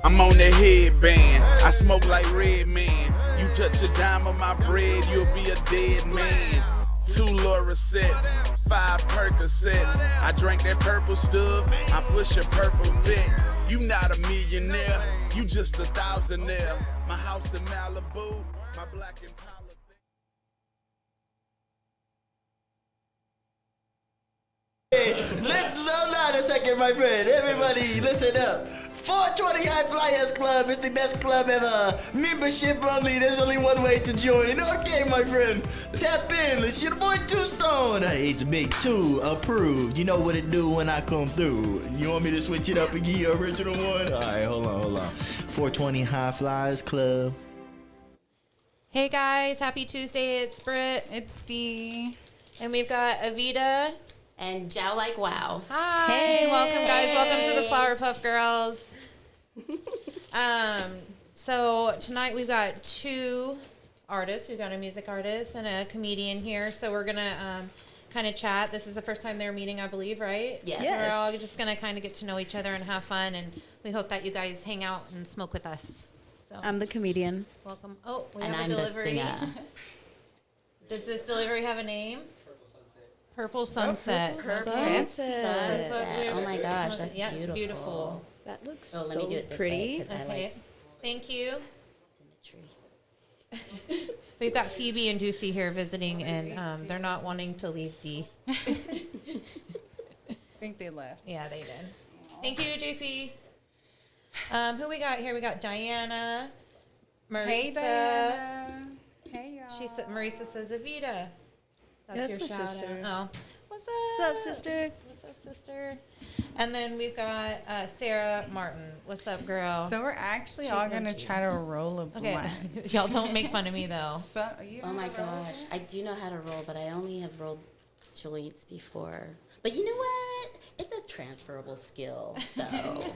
I'm on the headband. I smoke like Red Man. You touch a dime of my bread, you'll be a dead man. 2 Loracets, 5 Percocets. I drank that purple stuff, I push a purple vet. You not a millionaire, you just a thousandaire. My house in Malibu, my black Impala. Hold on a second, my friend. Everybody, listen up. 420 High Flyers Club is the best club ever. Membership only. There's only one way to join. Okay, my friend. Tap in. It's your boy Two Stone. It's Big Two approved. You know what it do when I come through. You want me to switch it up and give you an original one? All right, hold on. 420 High Flyers Club. Hey guys, happy Tuesday. It's Britt. It's Dee. And we've got Evita. And Chau Like Wow. Hi. Hey. Welcome, guys. Welcome to the Flower Puff Girls. So tonight we've got 2 artists. We've got a music artist and a comedian here. So we're going to kind of chat. This is the first time they're meeting, I believe, right? Yes. So we're all just going to kind of get to know each other and have fun. And we hope that you guys hang out and smoke with us. So I'm the comedian. welcome. Oh, we And have I'm a the delivery. singer. Does this delivery have a name? Purple Sunset. Sunset. Oh my gosh, that's yeah, beautiful. It's beautiful. That looks Oh, so let me do it this pretty. way, 'cause I Okay. like Thank you. symmetry. We've got Phoebe and Ducey here visiting, and they're not wanting to leave D. I think they left. Yeah, they did. Thank you, JP. Who we got here? We got Diana, Marisa. Hey, Diana. Hey, y'all. She said Marisa says Evita. That's your my shout sister. out. Oh, what's up? What's up, sister? What's up, sister? And then we've got Sarah Martin. What's up, girl? So we're actually She's all no going to G. try to roll a Okay, blunt. y'all don't make fun of me though. So, you Oh know my what? gosh. I do know how to roll, but I only have rolled joints before. But you know what? It's a transferable skill. So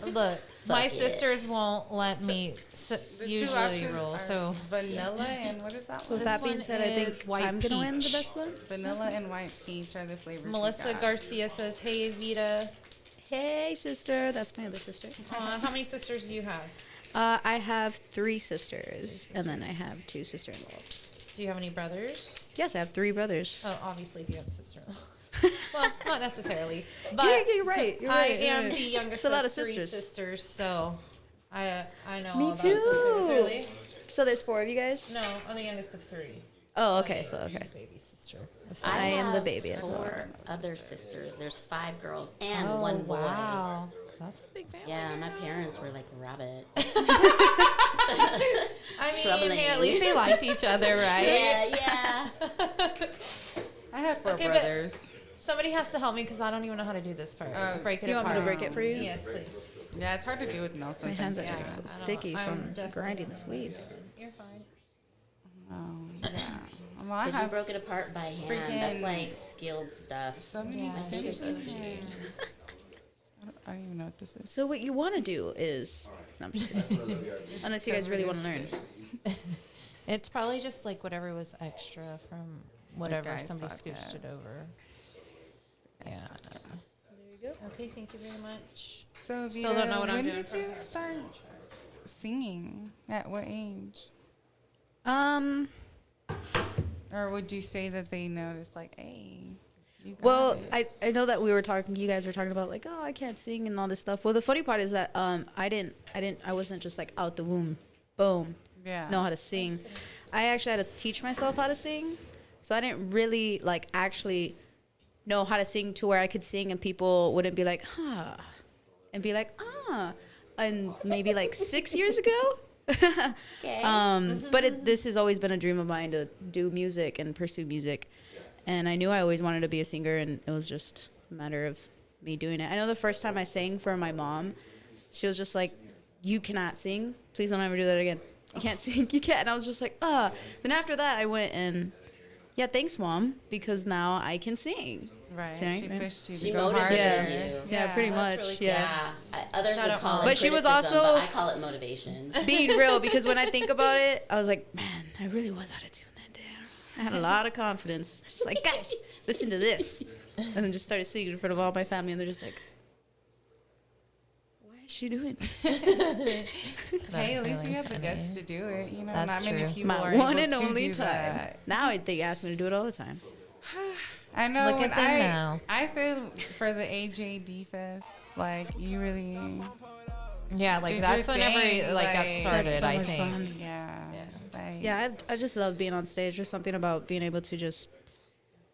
Look, my it. sisters won't let me The two usually options roll. are So vanilla and what is that So one? with that This being one said, I is think white I'm going to win the peach. best one. Vanilla and white peach are the flavors. Melissa we got. Garcia says, "Hey, Evita." Hey, sister. That's my other sister. How many sisters do you have? I have 3 sisters, and then I have 2 sister-in-laws. Do you have any brothers? Yes, I have 3 brothers. Oh, obviously, if you have a sister. Well, not necessarily, but You're right. You're I right. am the youngest It's a lot of of 3 sisters. sisters, so I know Me all about too. sisters. Really? So there's 4 of you guys? No, I'm the youngest of 3. Oh, okay. So, okay. Baby sister. I am the have baby as well. 4 other sisters. There's 5 girls and Oh, 1 boy. wow. That's a big family. Yeah, my parents were like rabbits. I mean, Troubling. hey, at least they liked each other, right? yeah. I have 4 Okay, but- brothers. Somebody has to help me because I don't even know how to do this part. Break it you want apart. me to break it for you? Yes, please. Yeah, it's hard to do with notes. My hands are Yeah, so I don't- sticky I'm from definitely grinding not this gonna weed. do it. You're fine. Oh, yeah. Well, I Because you have broke it apart by hand. freaking- That's like skilled stuff. so many Yeah, steps. she's so I don't even know what this is. So what you want to do is, no, I'm just kidding. Unless you guys really want to learn. It's probably just like whatever was extra from whatever guys' somebody podcast. scooched it over. Yeah. There you go. Okay, thank you very much. So, Still don't know what I'm when doing did for you her. start singing? At what age? Or would you say that they noticed, like, hey, you got Well, it? I know that you guys were talking about like, oh, I can't sing and all this stuff. Well, the funny part is that I wasn't just like out the womb, boom, Yeah. know how to sing. I actually had to teach myself how to sing. So I didn't really like actually know how to sing to where I could sing and people wouldn't be like, huh, and be like, ah. And maybe like 6 years ago. Okay. But this has always been a dream of mine to do music and pursue music. And I knew I always wanted to be a singer, and it was just a matter of me doing it. I know the first time I sang for my mom, she was just like, you cannot sing. Please don't ever do that again. You can't sing. You can't. And I was just like, ah. Then after that, I went and, yeah, thanks, Mom, because now I can sing. Right. Sing, She right? pushed you to She go harder. motivated Yeah. you. Yeah, pretty that's much. really cool. Yeah. Others Shout would out call Mom. it But she was criticism, also- but I call it motivation. Being real, because when I think about it, I was like, man, I really was out of tune that day. I had a lot of confidence. Just like, guys, listen to this. And then just started singing in front of all my family, and they're just like, why she doing this? Hey, at least really you have the funny. guts to do it. You know, That's not many true. people My are one able and to only do time. that. Now they ask me to do it all the time. I know. Look when at them now. I said for the AJD Fest, like you really Yeah, like did that's your whenever thing, like got like- started. That's so I much think. fun. yeah. Like, Yeah, I just love being on stage. There's something about being able to just.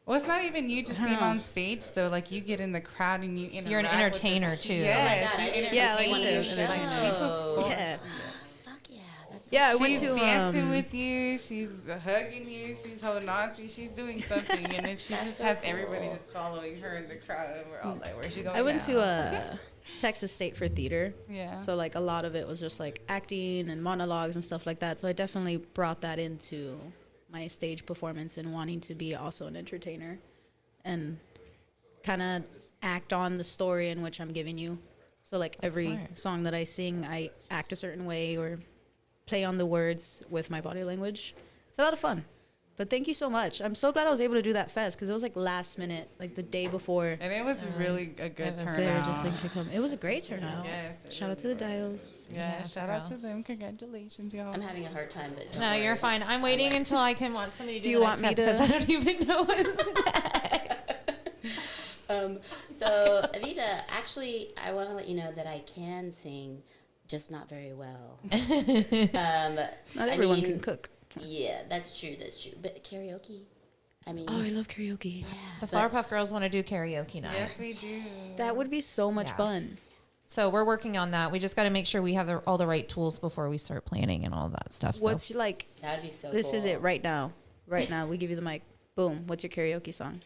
Well, it's not even you just I being don't know. on stage though. Like you get in the crowd and you interact. You're an with the- entertainer, too. Yes, Oh my God, you I Yeah, like one of your so, Like, shows. she performs. Yeah. Fuck yeah, that's Yeah, I went She's to dancing with you. She's hugging you. She's holding on to you. She's doing something, and then she That's just so has cool. everybody just following her in the crowd. And we're all like, "Where's she going?" I went now? to Texas State for theater. Yeah. So like a lot of it was just like acting and monologues and stuff like that. So I definitely brought that into my stage performance and wanting to be also an entertainer and kind of act on the story in which I'm giving you. So like every smart. song that I sing, I act a certain way or play on the words with my body language. It's a lot of fun. But thank you so much. I'm so glad I was able to do that fest because it was like last minute, like the day before. And it was really a good it was So they were turnout. just like, to come. It was a great turnout. Yes, it Shout out to the really Dials. Yeah, Yeah, shout out girl. to them. Congratulations, y'all. I'm having a hard time, but don't No, worry. you're fine. I'm waiting until I can watch somebody do you the want next me step, to- because I don't even know what's next. So, Evita, actually, I want to let you know that I can sing, just not very well. Not everyone can cook. Yeah, that's true. That's true. But karaoke, I mean, Oh, I love karaoke. yeah, The but- Flowerpuff Girls want to do karaoke night. Yes, we do. That would be so much Yeah. fun. So we're working on that. We just got to make sure we have all the right tools before we start planning and all that stuff. So What's like? That'd be so. This cool. is it right now. Right now, we give you the mic. Boom. What's your karaoke song?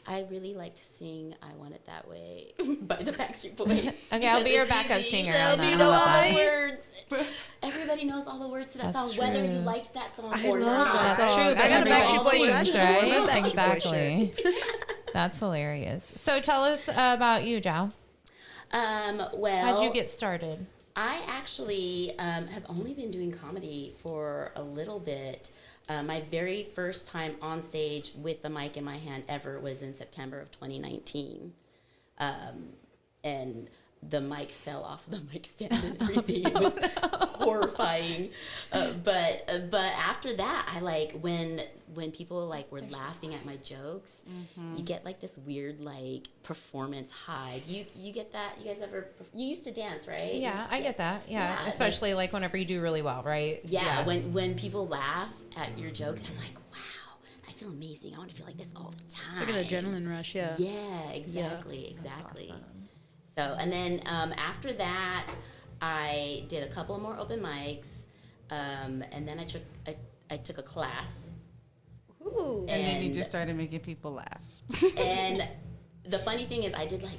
I really like to sing "I Want It That Way" by the Backstreet Boys. Okay, I'll be your Because it's backup easy. singer So on that. you How know about all that? the words. Everybody knows all the words to that That's song, whether you true. liked that song I or love not. that That's song. true, I but got a everybody Backstreet Boys sings, shirt. right? I got a Backstreet Boys Exactly. That's hilarious. So tell us about you, Chau. Well, How'd you get started? I actually have only been doing comedy for a little bit. My very first time on stage with the mic in my hand ever was in September of 2019. And the mic fell off the mic stand and everything. It was horrifying. But after that, I like when people like were laughing at my jokes, you get like this weird like performance high. You get that? You guys ever? You used to dance, right? Yeah, I get that. Yeah, Yeah, especially like whenever you do really well, right? Yeah, when people laugh at your jokes, I'm like, wow, I feel amazing. I want to feel like this all the time. Like an adrenaline rush. Yeah. Yeah, exactly, exactly. awesome. So, and then after that, I did a couple more open mics, and then I took a class. Ooh. And then you just started making people laugh. And the funny thing is, I did like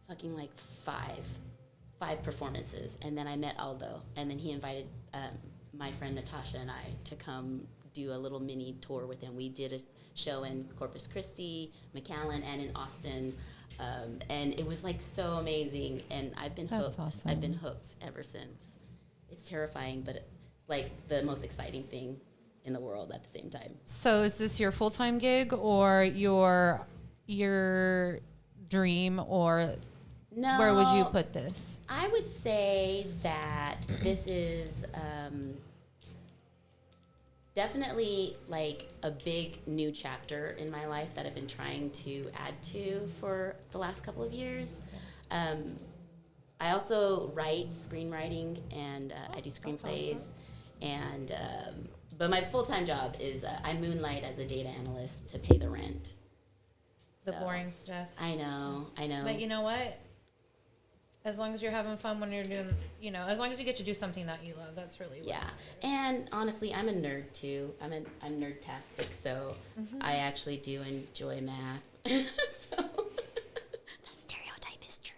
fucking like five performances, and then I met Aldo, and then he invited my friend Natasha and I to come do a little mini tour with him. We did a show in Corpus Christi, McAllen, and in Austin, and it was like so amazing. And I've been That's hooked. awesome. I've been hooked ever since. It's terrifying, but it's like the most exciting thing in the world at the same time. So is this your full-time gig or your dream, or No, where would you put this? I would say that this is definitely like a big new chapter in my life that I've been trying to add to for the last couple of years. I also write screenwriting and I do screenplays. And but my full-time job is I moonlight as a data analyst to pay the rent. The So, boring stuff. I know. But you know what? As long as you're having fun when you're doing, as long as you get to do something that you love, that's really what Yeah, and honestly, I'm a nerd too. I'm nerd-tastic, so I actually do enjoy math. So that stereotype is true.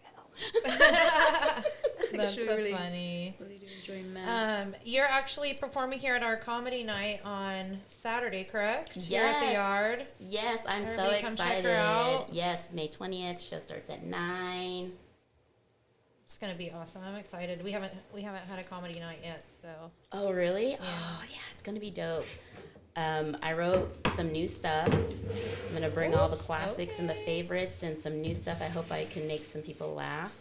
That's Should so really- funny. Really do enjoy math. You're actually performing here at our comedy night on Saturday, correct? Here at the Yes. Yard. Yes, I'm so Everybody come check her excited. out. Yes, May 20th. Show starts at 9. It's gonna be awesome. I'm excited. We haven't had a comedy night yet, so Oh, really? Oh, yeah, it's gonna be dope. I wrote some new stuff. I'm gonna bring all the classics and the favorites and some new stuff. I hope I can make some people laugh.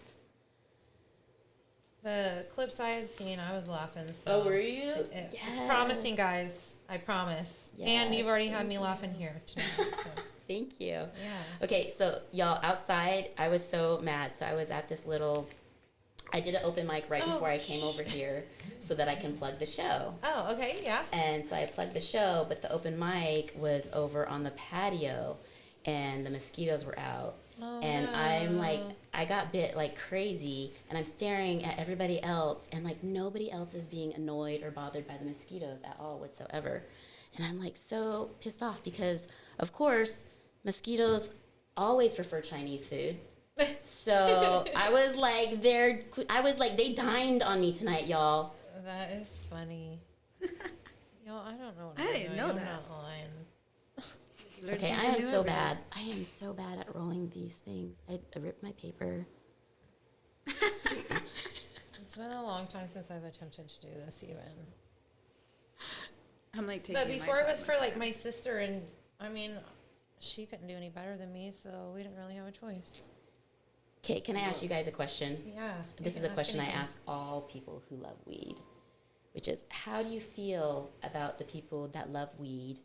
The clips I had seen, I was laughing. So Oh, were you? It's promising, guys. I promise. And you've Yes, already had me laughing here tonight. So. Thank you. Yeah. Okay, so y'all, outside, I was so mad. So I was at this little, I did an open mic right before I came over here so that I can plug the show. Oh, okay, yeah. And so I plugged the show, but the open mic was over on the patio and the mosquitoes were out. Oh, And I'm like, I got bit like crazy, and I'm staring at everybody else, and like nobody else is being annoyed or bothered by the mosquitoes at all whatsoever. And I'm like so pissed off because, of course, mosquitoes always prefer Chinese food. So I was like, they dined on me tonight, y'all. That is funny. Y'all, I don't know what I I'm didn't doing. know I'm that. not lying. Okay, I am so bad. I am so bad at rolling these things. I ripped my paper. It's been a long time since I've attempted to do this even. I'm like taking But my before it was time. for like my sister, and I mean, she couldn't do any better than me, so we didn't really have a choice. Okay, can I ask you guys a question? Yeah. you This can is a ask question I anything. ask all people who love weed, which is, how do you feel about the people that love weed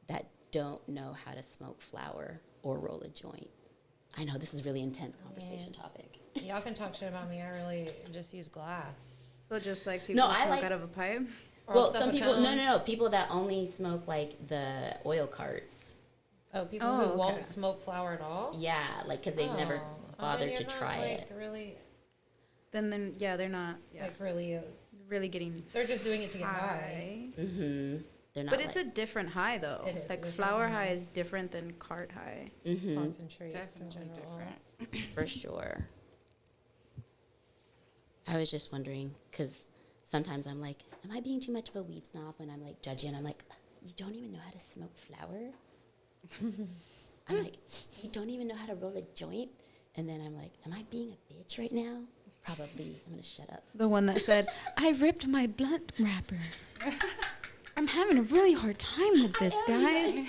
that don't know how to smoke flower or roll a joint? I know this is a really intense conversation topic. Y'all can talk shit about me. I really just use glass. So just like people No, I smoke like- out of a pipe. Or Well, stuff some a people, cone. no, people that only smoke like the oil carts. Oh, people Oh, who okay. won't smoke flower at all? Yeah, like because they've never Oh, I mean, bothered to you're not, try like, it. Really, Then yeah, they're not like really, really getting they're just doing it to get high. high. Mm-hmm. They're not. But it's a different high though. It is, Like it is flower different high high. is different than cart high. mm-hmm, Concentrates in Definitely general. different. for sure. I was just wondering because sometimes I'm like, am I being too much of a weed snob when I'm like judging? I'm like, you don't even know how to smoke flower. I'm like, you don't even know how to roll a joint. And then I'm like, am I being a bitch right now? Probably. I'm gonna shut up. The one that said, "I ripped my blunt wrapper. I'm having a really hard time with this, guys."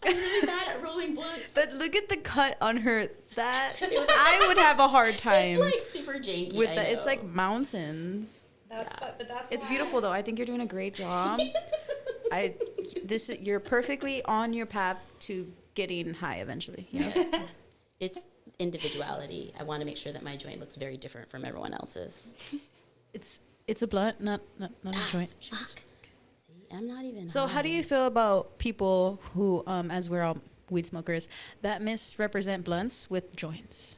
I'm really bad at rolling blunts. But look at the cut on her. That I would have a hard time It's like super janky. with I that. It's know. like mountains. That's but that's It's why- beautiful though. I think you're doing a great job. You're perfectly on your path to getting high eventually. You know? It's individuality. I want to make sure that my joint looks very different from everyone else's. It's a blunt, not a joint. Fuck. See, I'm not even. So how do you feel about people who, as we're all weed smokers, that misrepresent blunts with joints?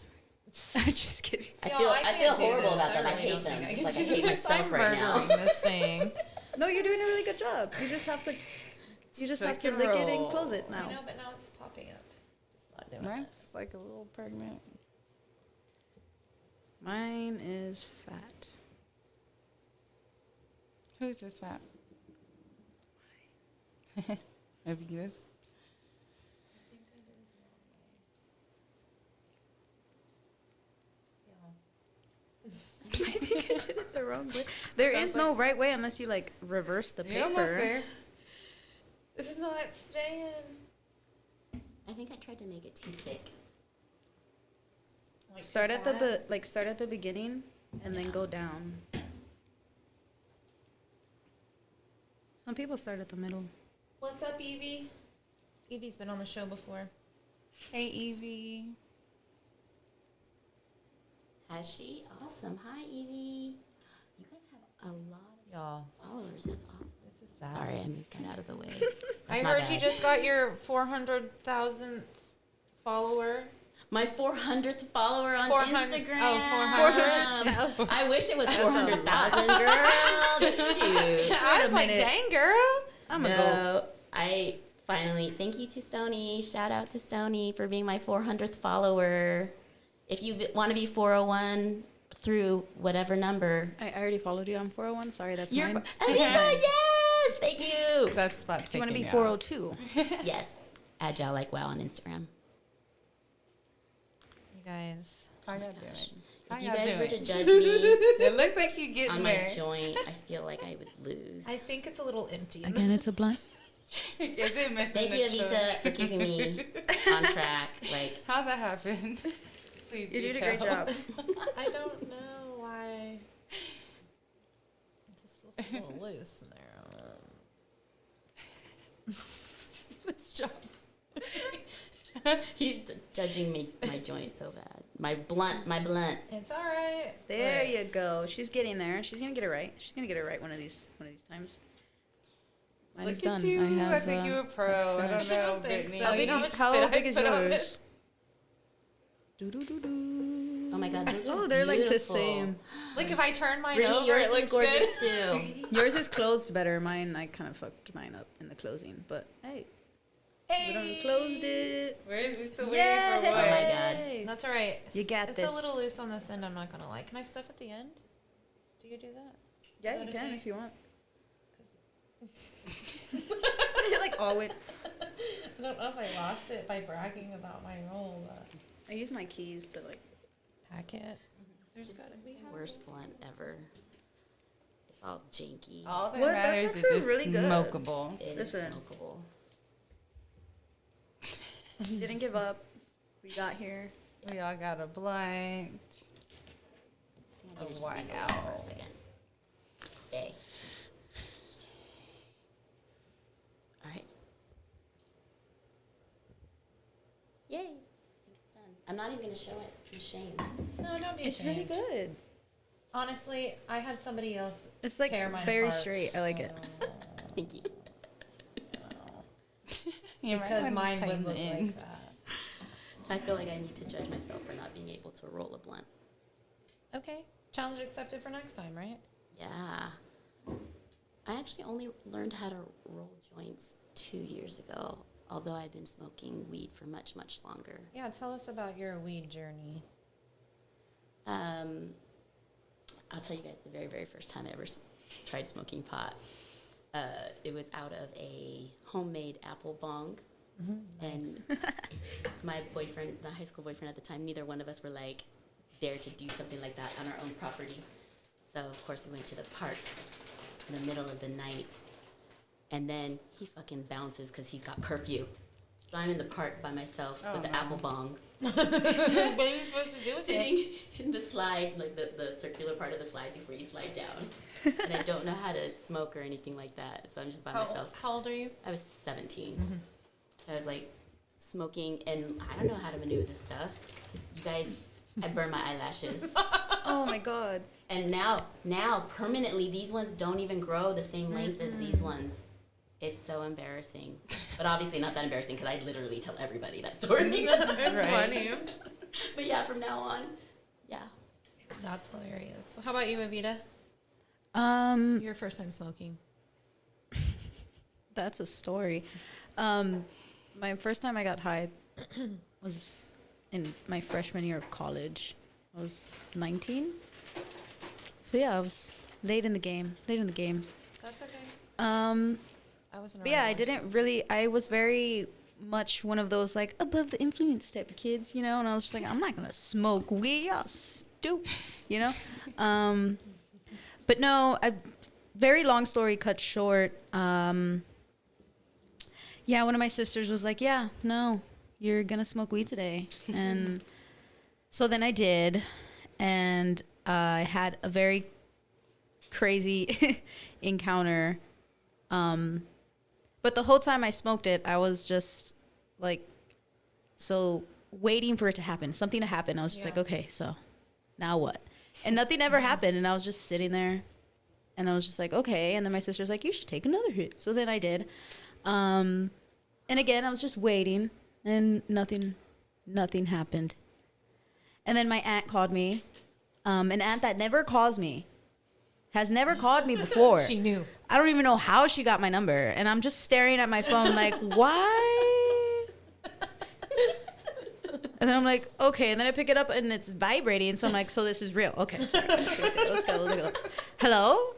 I'm just kidding. I Yo, feel I feel can't do horrible this. about them. I really hate don't them. think Just can like I do hate this. myself I'm right now. murdering this thing. No, you're doing a really good job. You just have to. You just have to Second lick it and roll. close it I now. know, but now it's popping up. It's not doing it. Mine's like a little pregnant. Mine is fat. Who's this fat? Avitas. I think I did it the wrong way. There is no right way unless you like reverse the You're almost paper. there. This is not staying. I think I tried to make it too thick. Like Start too at the fat? start at the beginning and then go down. Some people start at the middle. What's up, Evie? Evie's been on the show before. Hey, Evie. Has she? Awesome. Hi, Evie. You guys have a lot Y'all, of followers. That's awesome. this is sad. Sorry, I moved that out of the way. I That's my heard you bad. just got your 400,000th follower. My 400th follower on 400 Instagram. oh, 400,000. I wish it was 400,000, girl. Shoot. I was like, minute. dang, girl. I'm gonna go. No, I finally, thank you to Stony. Shout out to Stony for being my 400th follower. If you want to be 401 through whatever number, I already followed you on 401. Sorry, that's you're mine. Evita, yes, thank you. That's about Do you want to be taking out. 402? Yes, at Chau Like Wow on Instagram. You guys. How y'all Gosh. doing? If How you y'all guys were to doing? judge me It looks like you getting on my there. joint, I feel like I would lose. I think it's a little empty. Again, it's a blunt. Is it missing Thank the you, Evita, choke? for keeping me on track. Like, How'd that happen? Please You do did a great tell. job. I don't know. why. It just feels a little loose in there. This job. He's judging me my joint so bad. My blunt. It's all right. There Look. you go. She's getting there. She's gonna get it right. She's gonna get it right one of these times. Mine is Look at done. you. I have, think you're a pro. I don't I know, don't think Brittany. so. You know how much How spit big I is put on yours? this? Doo-doo-doo-doo. Oh my God, those are Oh, they're like the beautiful. same. Like if I turn mine Brittany, over, yours it is looks gorgeous good. too. Yours is closed better. Mine, I kind of fucked mine up in the closing, but hey, we done closed it. We still Yay! waiting for Oh what? my God. That's all right. You got it's this. a little loose on this end. I'm not gonna lie. Can I stuff at the end? Do you do that? Yeah, Is you that can okay? if you want. You're like always. I don't know if I lost it by bragging about my role, but I use my keys to like. pack it. This is the worst blunt ever. It's all janky. All that What? matters That's is actually it's really good. smokable. It is Listen. smokable. Didn't give up. We got here. We all got a blunt. I think I need to just leave it alone for a second. Stay. All right. Yay. I think it's done. I'm not even going to show it. I'm ashamed. No, don't be It's really ashamed. good. Honestly, I had somebody else It's like tear mine very apart, straight. I like it. Thank you. You might because wanna mine tighten would look the like end. that. I feel like I need to judge myself for not being able to roll a blunt. Okay, challenge accepted for next time, right? Yeah. I actually only learned how to roll joints 2 years ago, although I've been smoking weed for much, much longer. Yeah, tell us about your weed journey. I'll tell you guys the very, very first time I ever tried smoking pot. It was out of a homemade apple bong. And my boyfriend, my high school boyfriend at the time, neither one of us were like, dare to do something like that on our own property. So, of course, we went to the park in the middle of the night. And then he fucking bounces because he's got curfew. So I'm in the park by myself with the apple bong. What are you supposed to do with it? Sitting in the slide, like the circular part of the slide before you slide down. And I don't know how to smoke or anything like that. So I'm just by myself. How old are you? I was 17. So I was like smoking, and I don't know how to maneuver this stuff. You guys, I burned my eyelashes. Oh my god. And now permanently, these ones don't even grow the same length as these ones. It's so embarrassing. But obviously not that embarrassing because I literally tell everybody that story. There's Right. funny. But yeah, from now on, yeah. That's hilarious. How about you, Evita? Your first time smoking. That's a story. My first time I got high was in my freshman year of college. I was 19. So yeah, I was late in the game. That's okay. I wasn't. But yeah, around I much. didn't really. I was very much one of those like above the influence type of kids, you know. And I was just like, I'm not gonna smoke weed, y'all stupid, you know. But no, very long story cut short. Yeah, one of my sisters was like, yeah, no, you're gonna smoke weed today, and so then I did, and I had a very crazy encounter. But the whole time I smoked it, I was just like, so waiting for it to happen, something to happen. I was just like, okay, so now what? And nothing ever happened. And I was just sitting there and I was just like, okay. And then my sister's like, you should take another hit. So then I did. And again, I was just waiting and nothing happened. And then my aunt called me, an aunt that never calls me, has never called me before. She knew. I don't even know how she got my number. And I'm just staring at my phone like, why? And then I'm like, okay. And then I pick it up and it's vibrating. So I'm like, so this is real. Okay. Sorry. Let's go. Hello?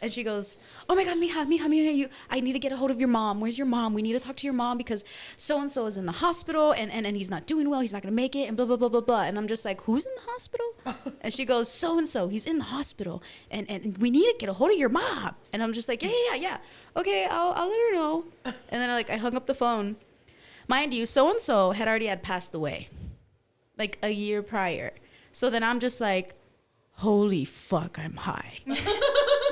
And she goes, oh my God, mija, I need to get a hold of your mom. Where's your mom? We need to talk to your mom because so-and-so is in the hospital and he's not doing well. He's not going to make it and blah, blah, blah, blah, blah. And I'm just like, who's in the hospital? And she goes, so-and-so, he's in the hospital and we need to get a hold of your mom. And I'm just like, yeah. Okay, I'll let her know. And then I hung up the phone. Mind you, so-and-so had passed away like a year prior. So then I'm just like, holy fuck, I'm high.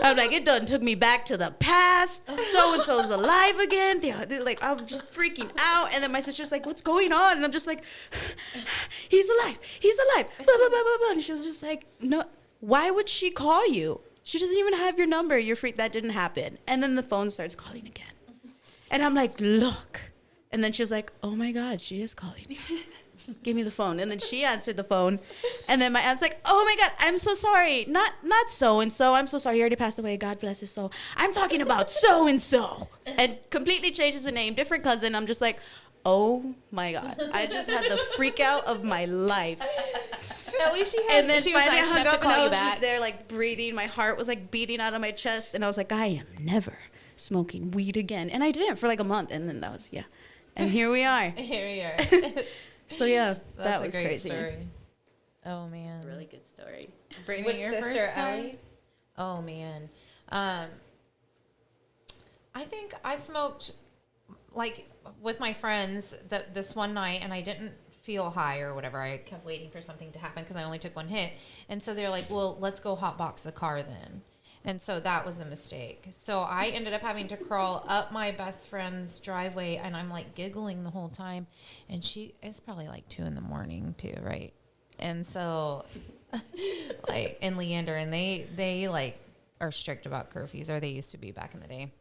I'm like, it done took me back to the past. So-and-so's alive again. They're like, I'm just freaking out. And then my sister's like, what's going on? And I'm just like, he's alive. Blah, blah, blah, blah, blah. And she was just like, no, why would she call you? She doesn't even have your number. You're freaked. That didn't happen. And then the phone starts calling again. And I'm like, look. And then she was like, oh my God, she is calling me. Give me the phone. And then she answered the phone. And then my aunt's like, oh my God, I'm so sorry. Not so-and-so. I'm so sorry. He already passed away. God bless his soul. I'm talking about so-and-so. And completely changes the name. Different cousin. I'm just like, oh my God. I just had the freak out of my life. At least she had. And then she was finally nice I hung enough up to and call I you was back. just there like breathing. My heart was like beating out of my chest. And I was like, I am never smoking weed again. And I didn't for like a month. And then that was, yeah. And here we are. Here we are. So yeah, That's that a was great crazy. story. Oh man. Really good story. Brittany, Which your sister, first time? Ellie? Oh man. I think I smoked like with my friends this one night, and I didn't feel high or whatever. I kept waiting for something to happen because I only took one hit, and so they're like, "Well, let's go hotbox the car then." And so that was a mistake. So I ended up having to crawl up my best friend's driveway, and I'm like giggling the whole time. And it's probably like 2 a.m. too, right? And so, like in Leander, and they like are strict about curfews, or they used to be back in the day.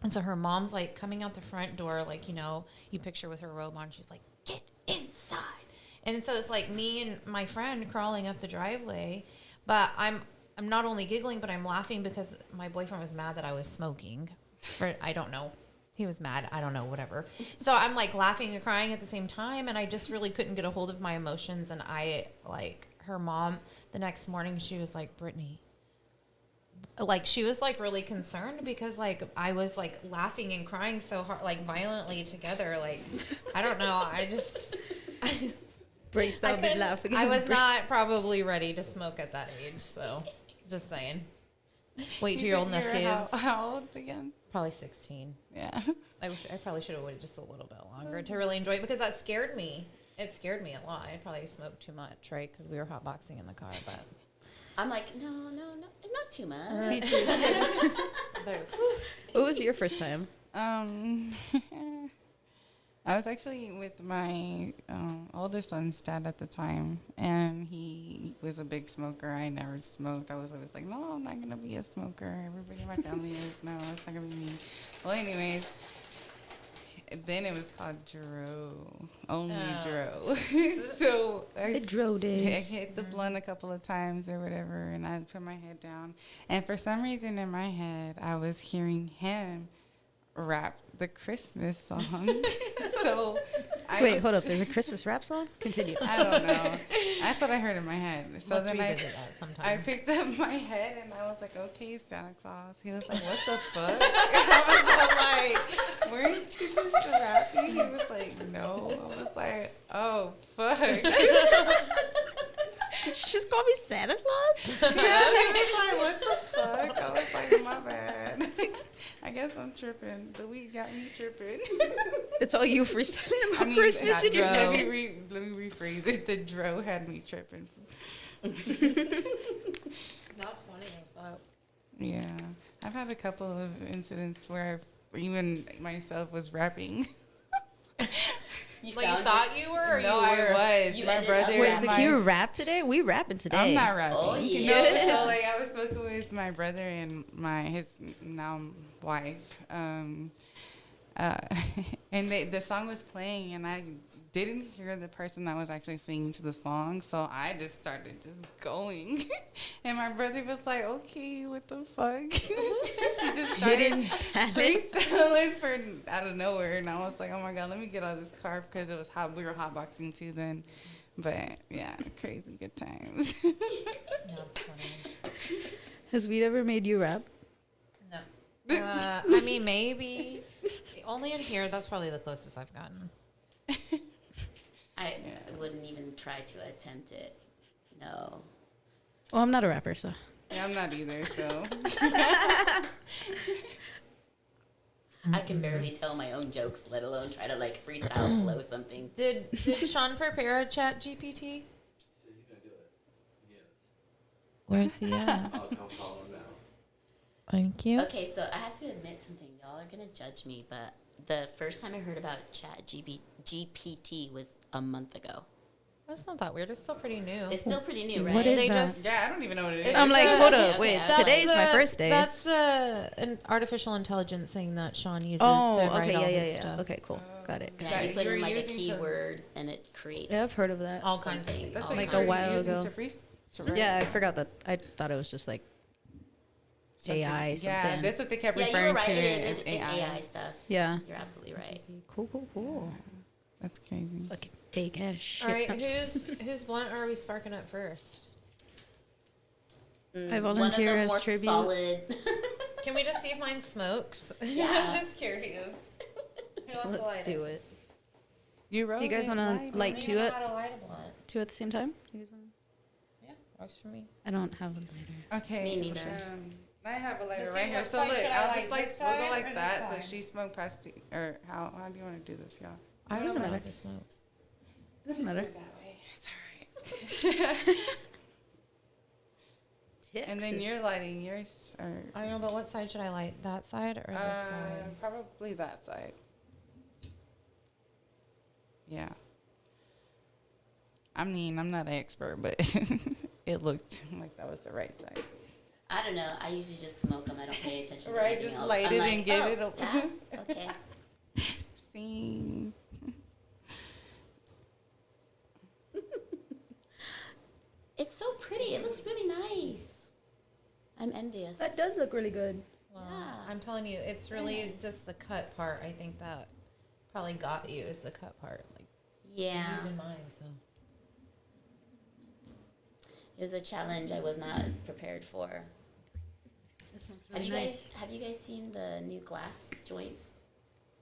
And so her mom's like coming out the front door, like, you know, you picture with her robe on. She's like, get inside. And so it's like me and my friend crawling up the driveway, but I'm not only giggling, but I'm laughing because my boyfriend was mad that I was smoking. I don't know. He was mad. I don't know, whatever. So I'm like laughing and crying at the same time. And I just really couldn't get a hold of my emotions. And her mom, the next morning, she was like, Brittany, like, she was like really concerned because like I was like laughing and crying so hard, like violently together. Like, I don't know. Braced out and laughing. I was not probably ready to smoke at that age. So just saying. Wait till you're old enough, kids. How old again? Probably 16. Yeah. I probably should have waited just a little bit longer to really enjoy it because that scared me. It scared me a lot. I probably smoked too much, right? Because we were hotboxing in the car. But I'm like, no, not too much. Me too. What was your first time? I was actually with my oldest son's dad at the time, and he was a big smoker. I never smoked. I was always like, no, I'm not going to be a smoker. Everybody in my family is. No, it's not going to be me. Well, anyways, then it was called Dro. Only Dro. So The Dro days. I hit the blunt a couple of times or whatever, and I put my head down. And for some reason in my head, I was hearing him rap the Christmas song. So Wait, hold up. There's a Christmas rap song? Continue. I don't know. That's what I heard in my head. So let's then revisit that sometime. I picked up my head and I was like, okay, Santa Claus. He was like, what the fuck? I was like, weren't you just rapping? He was like, no. I was like, oh, fuck. Did you just call me Santa Claus? Yeah, he was like, what the fuck? I was like, my bad. I guess I'm tripping. The weed got me tripping. It's all you freestyling about I mean, Christmas not in your dro. head. Let me rephrase it. The dro had me tripping. Not funny, I thought. Yeah. I've had a couple of incidents where even myself was rapping. You Like, you found thought you were? Or No, you were? I was. You My ended up- brother Wait, and so my... can you rap today? We rapping today. I'm not rapping. Oh, No, yeah. so like I was smoking with my brother and his now wife. And the song was playing, and I didn't hear the person that was actually singing to the song, so I just started just going. And my brother was like, "Okay, what the fuck?" She just started freestyling for out of nowhere, and I was like, "Oh my god, let me get out of this car," because it was we were hotboxing too then. But yeah, crazy good times. That's funny. Has weed ever made you rap? No. I mean, maybe. Only in here, that's probably the closest I've gotten. I wouldn't even try to attempt it. No. Well, I'm not a rapper, so. Yeah, I'm not either, so. I can barely tell my own jokes, let alone try to like freestyle flow something. Did Sean prepare a chat GPT? Where's he at? I'll come follow now. Thank you. Okay, so I have to admit something. Y'all are gonna judge me, but the first time I heard about GPT was a month ago. That's not that weird. It's still pretty new. It's still pretty new, right? What is They that? just Yeah, I don't even know what it is. I'm like, It's hold okay, up, wait. okay. Today's my first day. That's an artificial intelligence thing that Sean uses Oh, to write okay, all yeah, his yeah. stuff. Okay, cool, got it. Yeah, That you put you in were like a using to- keyword and it creates Yeah, I've heard of that. All kinds of something. things. That's All what Like you a were while using ago. to write Yeah, I forgot that. I thought it was just like something. AI something. Yeah, that's what they kept Yeah, you referring were right. to It as is. It's AI stuff. Yeah. You're absolutely right. Cool. That's crazy. Fucking fake ass shit. All right, whose blunt are we sparking up first? I volunteer One of the as more tribute. solid. Can we just see if mine smokes? Yeah. I'm just curious. Who wants to Let's light do it? it. You wrote You guys it, want to light light I two don't know at how to light a blunt. two at the same time? You guys wanna- Yeah, works for me. I don't have a lighter. Okay. Me neither. I have a lighter Let's right see, here. what So side look, should I I'll light, just like this we'll side go or like this that. So side? she smoked past the, or how do you want to do this, y'all? I Doesn't don't know matter. if it smokes. Doesn't matter. That way. It's all right. And then you're lighting yours, or I don't know, but what side should I light? That side or this side? probably that side. Yeah. I mean, I'm not an expert, but it looked like that was the right side. I don't know. I usually just smoke them. I don't pay attention to Right, anything just else. light I'm it like, and get oh, it open. gas? Okay. Scene. It's so pretty. It looks really nice. I'm envious. That does look really good. Well, Yeah. I'm telling you, it's really Nice. just the cut part. I think that probably got you is the cut part. Like, Yeah. even mine, so. It was a challenge I was not prepared for. This smells Have you guys seen the new glass joints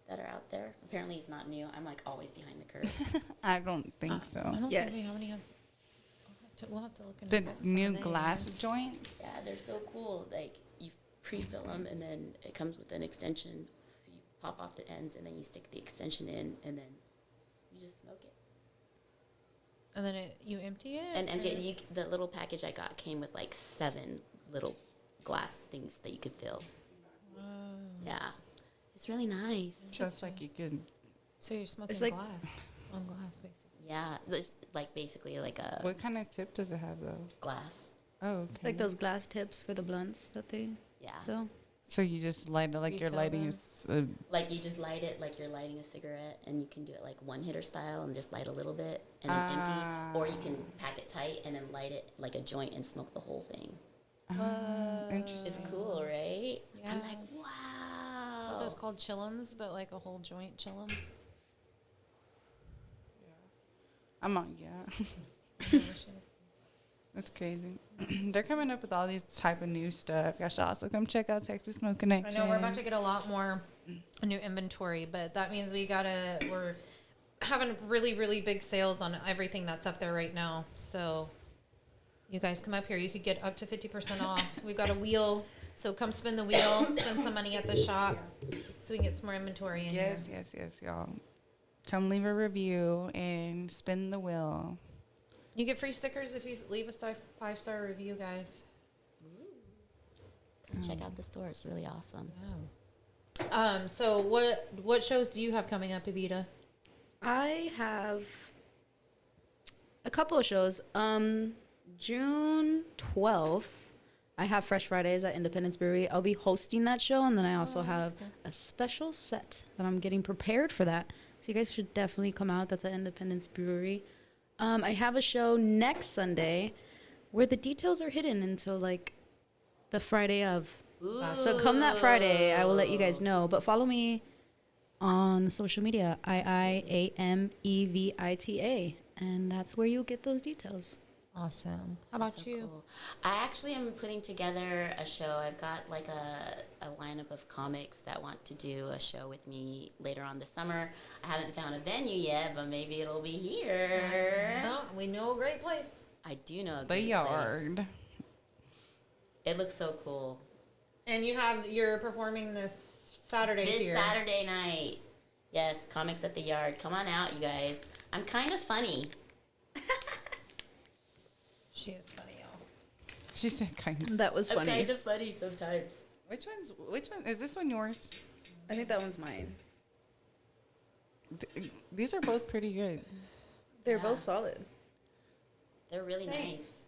that are out there? Apparently it's not new. I'm like always behind the curve. I don't think so. I don't Yes. think we have any. We'll have to look into The some new of these. glass joints. Yeah, they're so cool. Like you pre-fill them and then it comes with an extension. You pop off the ends and then you stick the extension in and then you just smoke it. And then you empty it? And or- MJ, the little package I got came with like 7 little glass things that you could fill. Wow. Yeah, it's really nice. Just like you could. So you're smoking It's like- glass. On glass, basically. Yeah, it's like basically like a What kind of tip does it have though? glass. Oh, okay. It's like those glass tips for the blunts that they Yeah, sell. So you just light it like you're Refill lighting them? like you just light it like you're lighting a cigarette, and you can do it like one hitter style and just light a little bit and then empty, or you can pack it tight and then light it like a joint and smoke the whole thing. Interesting. It's cool, right? Yeah. I'm like, wow. Are those called chillums, but like a whole joint chillum? I'm on. Yeah, that's crazy. They're coming up with all these type of new stuff. Y'all should also come check out Texas Smoke I Connection. know we're about to get a lot more new inventory, but that means we're having really, really big sales on everything that's up there right now. So you guys come up here. You could get up to 50% off. We've got a wheel. So come spin the wheel, spend some money at the shop so we can get some more inventory in here. Yes, y'all. Come leave a review and spin the wheel. You get free stickers if you leave a 5-star review, guys. Come check out the store. It's really awesome. So what shows do you have coming up, Evita? I have a couple of shows. June 12th, I have Fresh Fridays at Independence Brewery. I'll be hosting that show, and then I also have a special set that I'm getting prepared for that. So you guys should definitely come out. That's at Independence Brewery. I have a show next Sunday where the details are hidden until like the Friday of. So come that Friday, I will let you guys know. But follow me on social media, IIAMEVITA, and that's where you'll get those details. Awesome. How about So you? cool. I actually am putting together a show. I've got like a lineup of comics that want to do a show with me later on this summer. I haven't found a venue yet, but maybe it'll be here. Well, we know a great place. I do know a The great place. yard. It looks so cool. And you're performing this Saturday This here. Saturday night. Yes, Comics at the Yard. Come on out, you guys. I'm kind of funny. She is funny, y'all. She said kind of. That was I'm funny. kind of funny sometimes. Which one? Is this one yours? I think that one's mine. These are both pretty good. They're Yeah. both solid. They're really Thanks.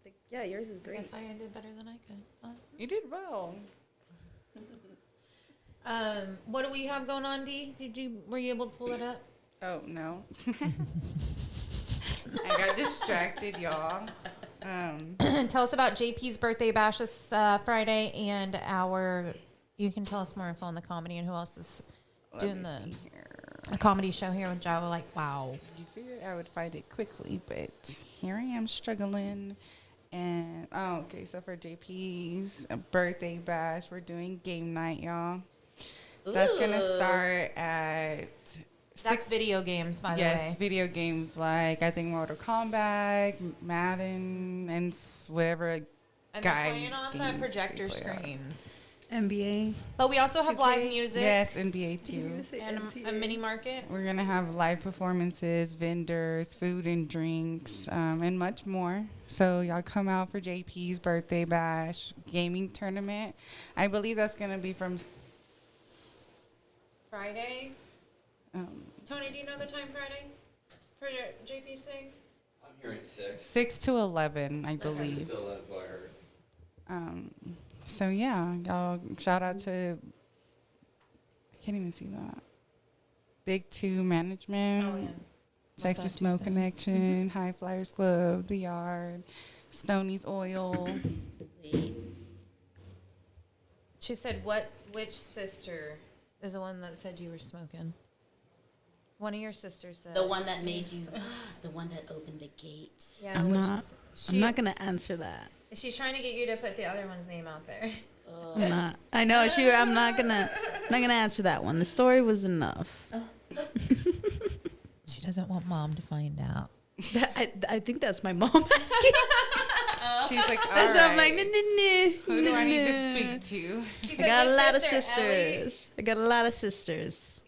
Like, yeah, yours is great. Guess I did better than I could. You did well. What do we have going on, D? Were you able to pull it up? Oh no. I got distracted, y'all. Tell us about JP's birthday bash this Friday and you can tell us more info on the comedy and who else is doing a comedy show here with Chau Like Wow. You figured I would find it quickly, but here I am struggling. And okay, so for JP's birthday bash, we're doing game night, y'all. That's gonna start at That's video games, by the way. Yes, video games like I think Mortal Kombat, Madden, and whatever. And they're guy playing on the games projector they play on. screens. NBA. But we also have 2K. live music Yes, NBA too. and a mini market. We're gonna have live performances, vendors, food and drinks, and much more. So y'all come out for JP's birthday bash gaming tournament. I believe that's gonna be from Friday. Tony, do you know the time Friday for your JP's thing? I'm hearing 6. 6 to 11, I believe. Still, that's what I heard. So yeah, y'all shout out to I can't even see that. Big 2 Management, Oh, yeah. Texas What's that, Smoke Tuesday? Connection, High Flyers Club, The Yard, Stoney's Oil. Sweet. She said, which sister is the one that said you were smoking? One of your sisters said. The one that made you, the one that opened the gate. Yeah, I'm which not. is- I'm not gonna answer that. She's trying to get you to put the other one's name out there. I'm not. I know she. I'm not gonna answer that one. The story was enough. She doesn't want mom to find out. I think that's my mom asking. She's like, all So I'm like, right, no. who do I need to speak to? She I got a "Your lot of sister, Ellie." sisters. I got a lot of sisters.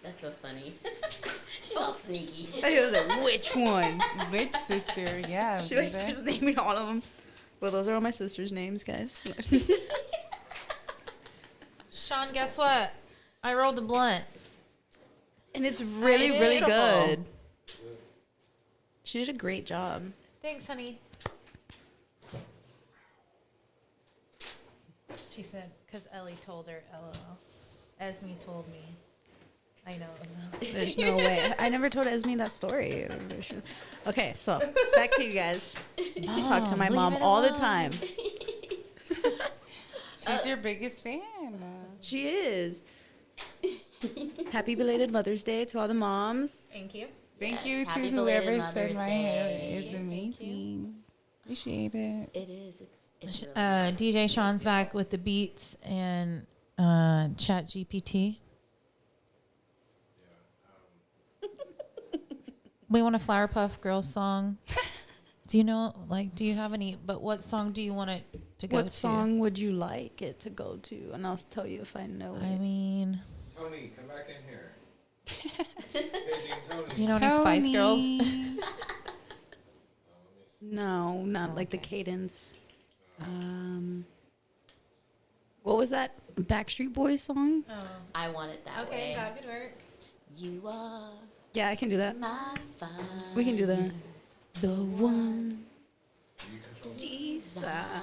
That's so funny. She's all sneaky. I was like, which one? Which sister? Yeah. She like starts naming all of them. Well, those are all my sisters' names, guys. Sean, guess what? I rolled a blunt. And it's really, really Beautiful. good. She did a great job. Thanks, honey. She said, because Ellie told her, LOL. Esme told me. I know. It was There's no way. I never told Esme that story. Okay, so back to you guys. I talk to my mom all the time. She's your biggest fan. She is. Happy belated Mother's Day to all the moms. Thank you. Thank Yes, you to happy whoever belated said Mother's my hair Day. is Thank you. amazing. Appreciate it. It is. It's really DJ Sean's back with the beats and Chat GPT. We want a Flower Puff Girls song. Do you have any, but what song do you want it to go to? What song would you like it to go to? And I'll tell you if I know I it. mean, Tony, come back in here. Paging Tony. do you know any Spice Girls? No, not like the cadence. What was that Backstreet Boys song? I want it that Okay, way. that could work. You are Yeah, I can do that. my fire. We can do that. The one desire.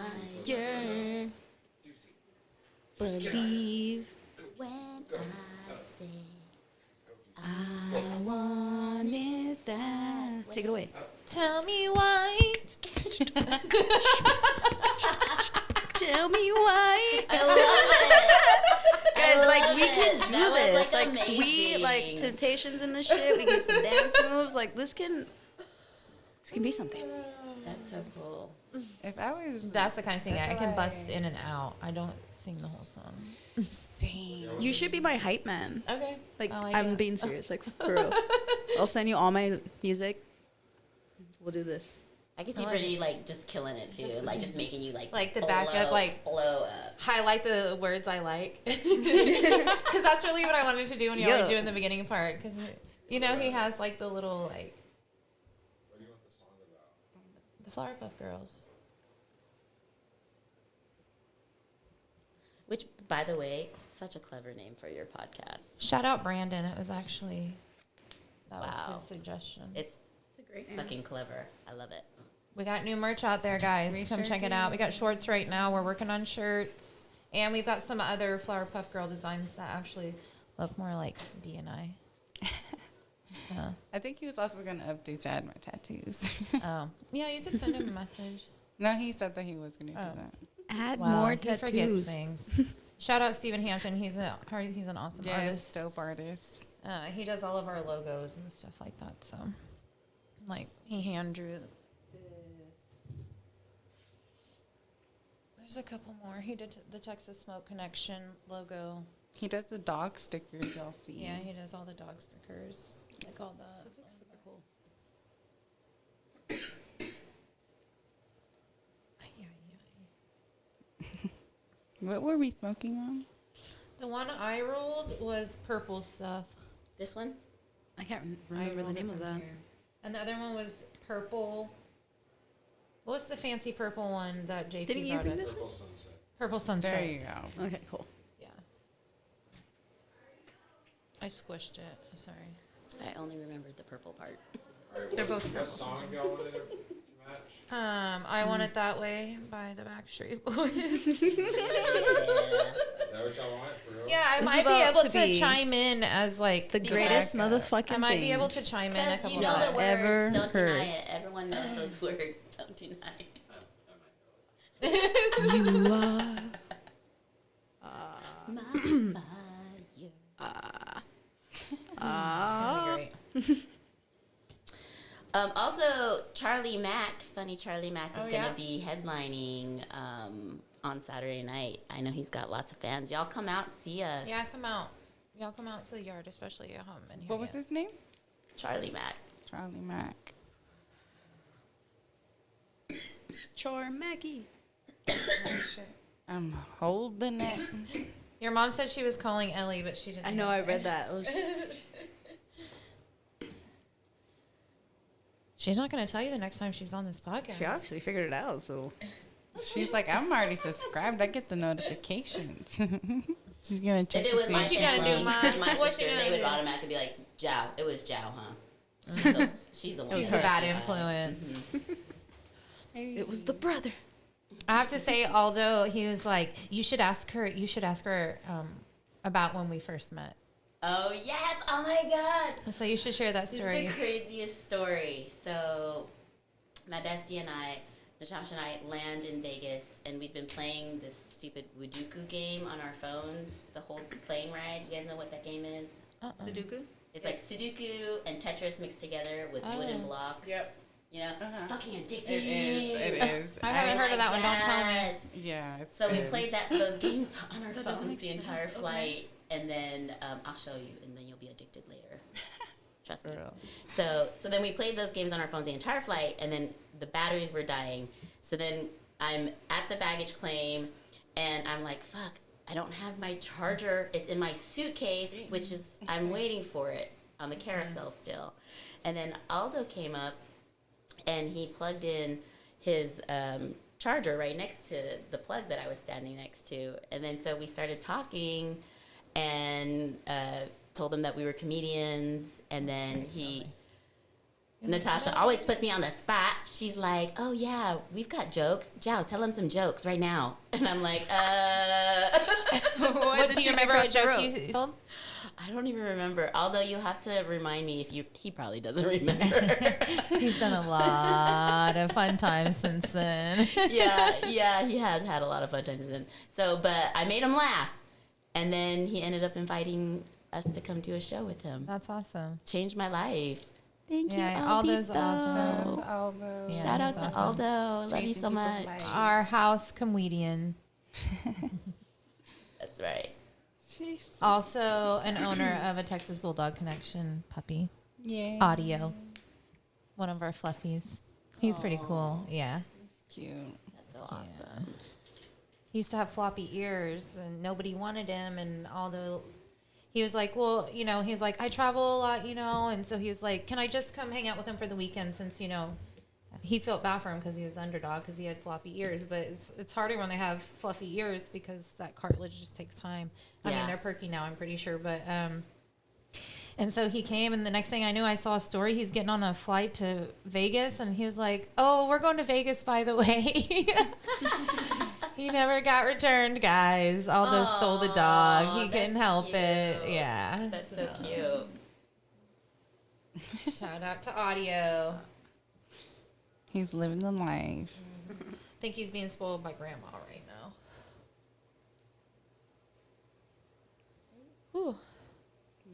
Believe When I say I wanted that. Take it away. Tell me why. Tell me why. I love it. Guys, like, love we can it. do That was, this. like, Like, we, like, amazing. Temptations in this shit. We get some dance moves. Like, this can be something. That's so cool. If I was That's the kind of thing I can bust in and out. I don't sing the whole song. same, You should be my hype man. Okay. Like, I like I'm it. being serious. Like, for real. I'll send you all my music. We'll do this. I can see like Brittany like just killing it too, Just- just making you like Like the backup, like- blow up. Highlight the words I like. Because that's really what I wanted to do when y'all Yeah. were doing the beginning part. Because, he has like the little, like, What do you want the song about? The Flower Puff Girls. Which, by the way, such a clever name for your podcast. Shout out Brandon. It was actually, that Wow. was his suggestion. It's It's a great name. fucking clever. I love it. We got new merch out there, guys. We Come sure check it do. out. We got shorts right now. We're working on shirts. And we've got some other Flower Puff Girl designs that actually look more like D&I. So, I think he was also going to update to add my tattoos. oh. Yeah, you could send him a message. No, he said that he was going to Oh. do that. Add Wow, more he forgets tattoos. things. Shout out Stephen Hampton. He's an awesome Yes, artist. dope artist. He does all of our logos and stuff like that. So, like, he hand drew this. There's a couple more. He did the Texas Smoke Connection logo. He does the dog stickers y'all see. Yeah, he does all the dog stickers. Like all that. That looks super cool. What were we smoking on? The one I rolled was purple stuff. This one? I can't I remember the rolled it name of from that. here. And the other one was purple. What's the fancy purple one that JP Didn't you brought bring us? this? Purple sunset. Purple sunset. There you go. Okay, cool. Yeah. I squished it. Sorry. I only remembered the purple part. All right, They're what- both What purple song something. y'all wanted to match? I Want It That Way by the Backstreet Boys. Yeah. Is that what y'all want? For real? Yeah, I This is might be about able to to be chime in as like The greatest Because- motherfucking I might thing. be able to chime in a Because couple you know the times. words, ever don't deny heard. it. Everyone knows those words, don't deny it. You are. My fire. It's gonna be great. Also, Charlie Mac, funny Charlie Mac, is Oh, going yeah? to be headlining on Saturday night. I know he's got lots of fans. Y'all come out and see us. Yeah, come out. Y'all come out to the yard, especially at home. And What was his name? Charlie Mac. Charlie Mac. Char Mackie. Oh, shit. I'm holding it. Your mom said she was calling Ellie, but she didn't. I know, I answer. read that. It was just, She's not going to tell you the next time she's on this podcast. she actually figured it out, so. She's like, I'm already subscribed. I get the notifications. She's going to check If it to was see. my What's she gonna family do, Ma? and my What's she sister, gonna they would do? automatically be like, Jow. It was Jow, huh? She's the She's one the that bad she had. influence. It was the brother. I have to say, Aldo, he was like, you should ask her about when we first met. Oh, yes. Oh, my God. So you should share that This story. is the craziest story. So, my bestie and I, Natasha and I, land in Vegas, and we've been playing this stupid Wuduku game on our phones, the whole plane ride. You guys know what that game is? Sudoku? It's like Sudoku and Tetris mixed together with wooden blocks. Yep. You know? It's fucking addicting. It is. It is. I haven't heard of that one. Don't tell me. God. Yeah. It's So we good. played those games on our That doesn't phones make the sense. entire Okay. flight, and then I'll show you, and then you'll be addicted later. Trust me. Girl. So then we played those games on our phones the entire flight, and then the batteries were dying. So then I'm at the baggage claim, and I'm like, fuck, I don't have my charger. It's in my suitcase, which is, I'm waiting for it on the carousel still. And then Aldo came up, and he plugged in his charger right next to the plug that I was standing next to. And then so we started talking, and told him that we were comedians. And then Natasha always puts me on the spot. She's like, oh, yeah, we've got jokes. Jow, tell him some jokes right now. And I'm like, What do you remember? What joke you told? I don't even remember. Although you'll have to remind me he probably doesn't remember. He's done a lot of fun times since then. yeah, he has had a lot of fun times since then. So, but I made him laugh. And then he ended up inviting us to come do a show with him. That's awesome. Changed my life. Thank you, Yeah, Aldo's Aldo's awesome. Shout out to Aldo. Yeah. Shout out he's to awesome. Aldo. Love you Changing so people's much. lives. Our house comedian. That's right. She's Also an owner of a Texas Bulldog Connection puppy. yeah. Audio. One of our fluffies. He's pretty cool. Yeah. Cute. That's so awesome. He used to have floppy ears and nobody wanted him. And although he was like, well, he was like, I travel a lot, and so he was like, can I just come hang out with him for the weekend since, that he felt bad for him because he was underdog because he had floppy ears. But it's harder when they have fluffy ears because that cartilage just takes time. I mean, they're perky now, I'm pretty sure. But and so he came, and the next thing I knew, I saw a story. He's getting on a flight to Vegas, and he was like, "Oh, we're going to Vegas, by the way." He never got returned, guys. Aldo stole the dog. He couldn't help it. Yeah. That's so cute. Shout out to Audio. He's living the life. I think he's being spoiled by grandma right now. Ooh.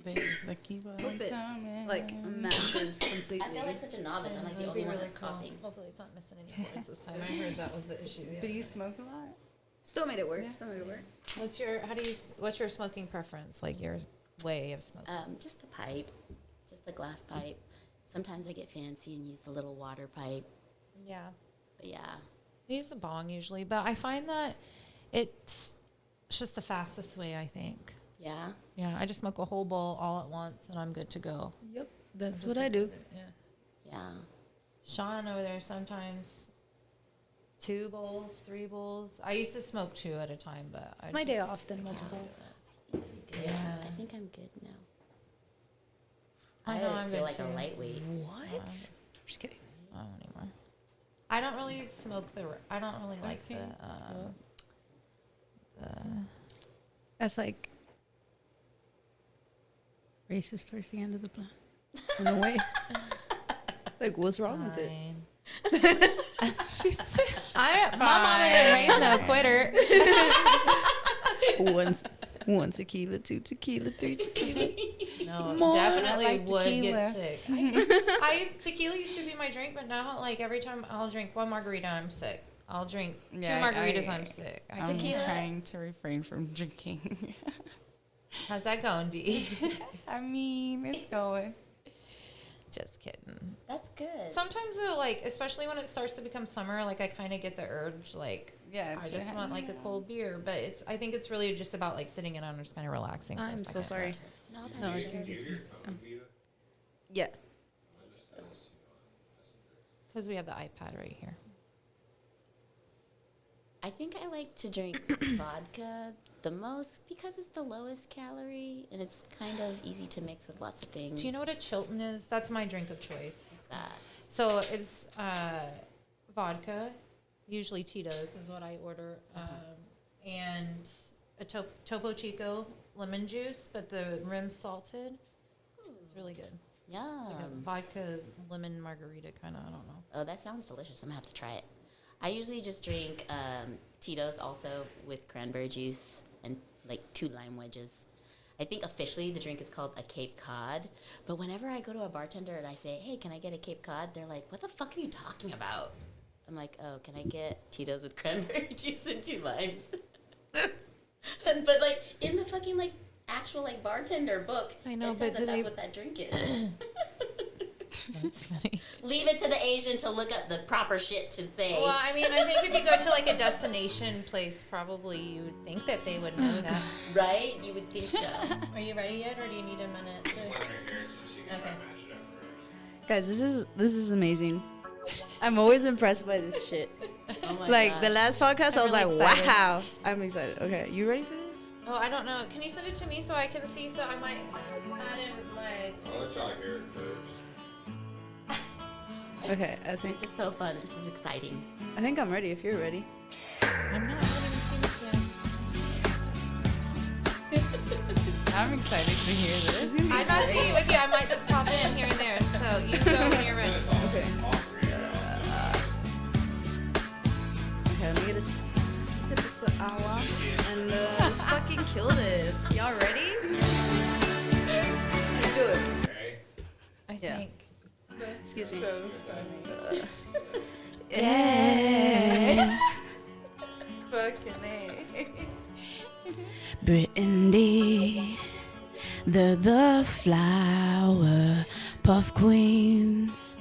There's the keyboard Hope it, coming. like, matches completely. I feel like such a novice. I'm like the only one that's coughing. Hopefully it's not missing any chords this time. I heard that was the issue. Do you smoke a lot? Still made it work. Yeah. Still made it work. What's your smoking preference? Like your way of smoking? Just the pipe, just the glass pipe. Sometimes I get fancy and use the little water pipe. Yeah. But yeah. I use a bong usually, but I find that it's just the fastest way, I think. Yeah. Yeah, I just smoke a whole bowl all at once and I'm good to go. Yep, that's I'm what just I do. Yeah. Yeah. Sean over there sometimes 2 bowls, 3 bowls. I used to smoke 2 at a time, but It's my day off, then multiple. Good. Yeah. I think I'm good now. I know I'm feel good like too. a lightweight. What? I'm just kidding. I don't anymore. I don't really smoke I don't really like Okay. That's like racist towards the end of the plan. In a way. Like, what's wrong with it? She's my mama didn't raise no quitter. One tequila, 2 tequila, 3 tequila. No, More. definitely I like would tequila. get sick. Tequila used to be my drink, but now like every time I'll drink 1 margarita, I'm sick. I'll drink 2 margaritas, I'm sick. I'm trying to refrain from drinking. How's that going, D? I mean, it's going. Just kidding. That's good. Sometimes though, like especially when it starts to become summer, like I kind of get the urge, like Yeah. I just want like a cold beer. But I think it's really just about like sitting and just kind of relaxing. For a I'm so second. sorry. No, No, that's I good. Do you hear from Evita? Yeah. Because we have the iPad right here. I think I like to drink vodka the most because it's the lowest calorie and it's kind of easy to mix with lots of things. Do you know what a Chilton is? That's my drink of choice. that? So it's vodka, usually Tito's is what I order, and a Topo Chico lemon juice, but the rim's salted. It's really good. It's like a vodka lemon margarita kind of. I don't know. Oh, that sounds delicious. I'm gonna have to try it. I usually just drink Tito's also with cranberry juice and like 2 lime wedges. I think officially the drink is called a Cape Cod, but whenever I go to a bartender and I say, "Hey, can I get a Cape Cod?" They're like, "What the fuck are you talking about?" I'm like, "Oh, can I get Tito's with cranberry juice and 2 limes?" But like in the fucking like actual like bartender book, I know, it says but that's what that drink is. That's funny. Leave it to the Asian to look up the proper shit to say. Well, I mean, I think if you go to like a destination place, probably you would think that they would know that. Right? You would think so. Are you ready yet, or do you need a minute? Just let her hear it so she can try to match it up for her. Guys, this is amazing. I'm always impressed by this shit. Oh my Like, gosh. the last podcast, I was really like, excited. wow. I'm excited. Okay, you ready for this? Oh, I don't know. Can you send it to me so I can see? So I might add in my. I'll let y'all hear it first. Okay, I think This is so fun. This is exciting. I'm ready if you're ready. I'm not. I haven't even seen this yet. I'm excited to hear this. I'm not seeing it with you. I might just pop in here and there. So you go when you're ready. It's all, Okay. all 3 Okay, let me get a sip of some agua and let's fucking kill this. Y'all ready? Let's do it. Okay. I Yeah. think. Excuse me. So funny. Yeah. Fucking A. Brittany, they're the flower puff queens,